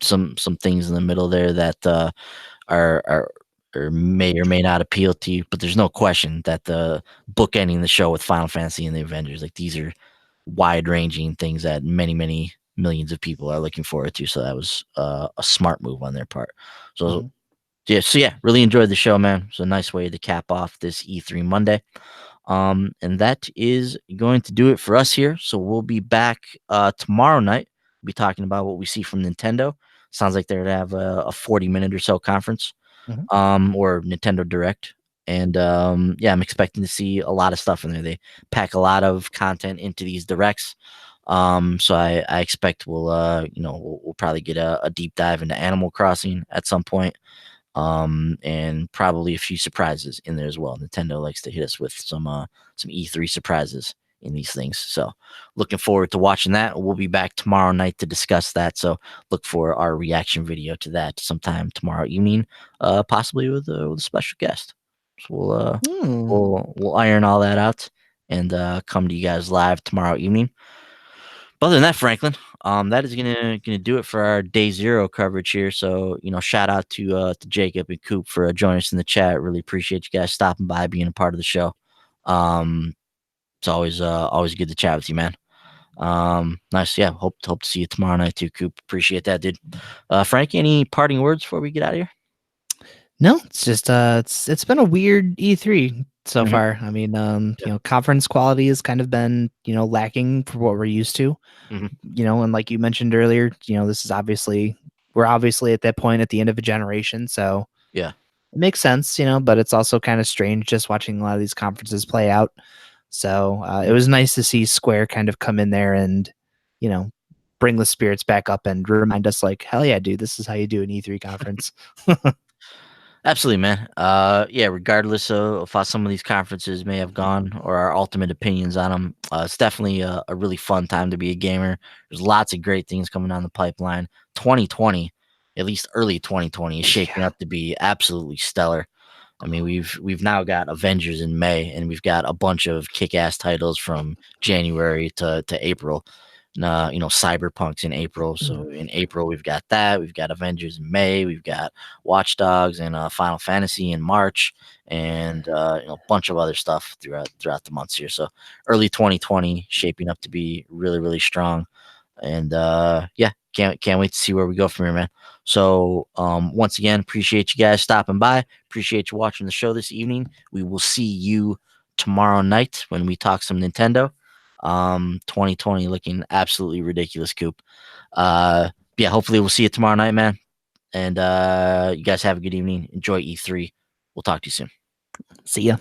some things in the middle there that are or may or may not appeal to you, but there's no question that the bookending the show with Final Fantasy and the Avengers, like these are wide ranging things that many millions of people are looking forward to. So that was a smart move on their part. So Mhm. yeah, really enjoyed the show, man. It's a nice way to cap off this E3 Monday. And that is going to do it for us here. So we'll be back tomorrow night. We'll be talking about what we see from Nintendo. Sounds like they're to have a 40-minute or so conference, Mhm. or Nintendo Direct. And yeah, I'm expecting to see a lot of stuff in there. They pack a lot of content into these directs. So I expect we'll probably get a deep dive into Animal Crossing at some point, and probably a few surprises in there as well. Nintendo likes to hit us with some E3 surprises in these things. So looking forward to watching that. We'll be back tomorrow night to discuss that. So look for our reaction video to that sometime tomorrow evening, possibly with a special guest. So Hmm. we'll iron all that out and come to you guys live tomorrow evening. But other than that, Franklin, that is gonna do it for our day zero coverage here. So shout out to Jacob and Coop for joining us in the chat. Really appreciate you guys stopping by, being a part of the show. Um, it's always good to chat with you, man. Nice, yeah. Hope to see you tomorrow night too, Coop. Appreciate that, dude. Frankie, any parting words before we get out of here? No, it's just it's been a weird E3 so Hmm. far. I mean, Yeah. conference quality has kind of been, lacking for what we're used to. Hmm. And like you mentioned earlier, this is we're obviously at that point at the end of a generation, so Yeah. it makes sense, but it's also kind of strange just watching a lot of these conferences play out. So it was nice to see Square kind of come in there and, you know, bring the spirits back up and remind us, like, hell yeah, dude, this is how you do an E3 conference. Absolutely, man. Yeah, regardless of how some of these conferences may have gone or our ultimate opinions on them, it's definitely a really fun time to be a gamer. There's lots of great things coming down the pipeline. 2020, at least early 2020, is shaping Yeah. up to be absolutely stellar. I mean, we've now got Avengers in May, and we've got a bunch of kick-ass titles from January to April. Cyberpunk's in April, so in April we've got that. We've got Avengers in May. We've got Watch Dogs and Final Fantasy in March, and a bunch of other stuff throughout the months here. So early 2020 shaping up to be really really strong, and yeah, can't wait to see where we go from here, man. So once again, appreciate you guys stopping by. Appreciate you watching the show this evening. We will see you tomorrow night when we talk some Nintendo. 2020 looking absolutely ridiculous, Coop. Yeah, hopefully we'll see you tomorrow night, man. And you guys have a good evening. Enjoy E3. We'll talk to you soon. See ya.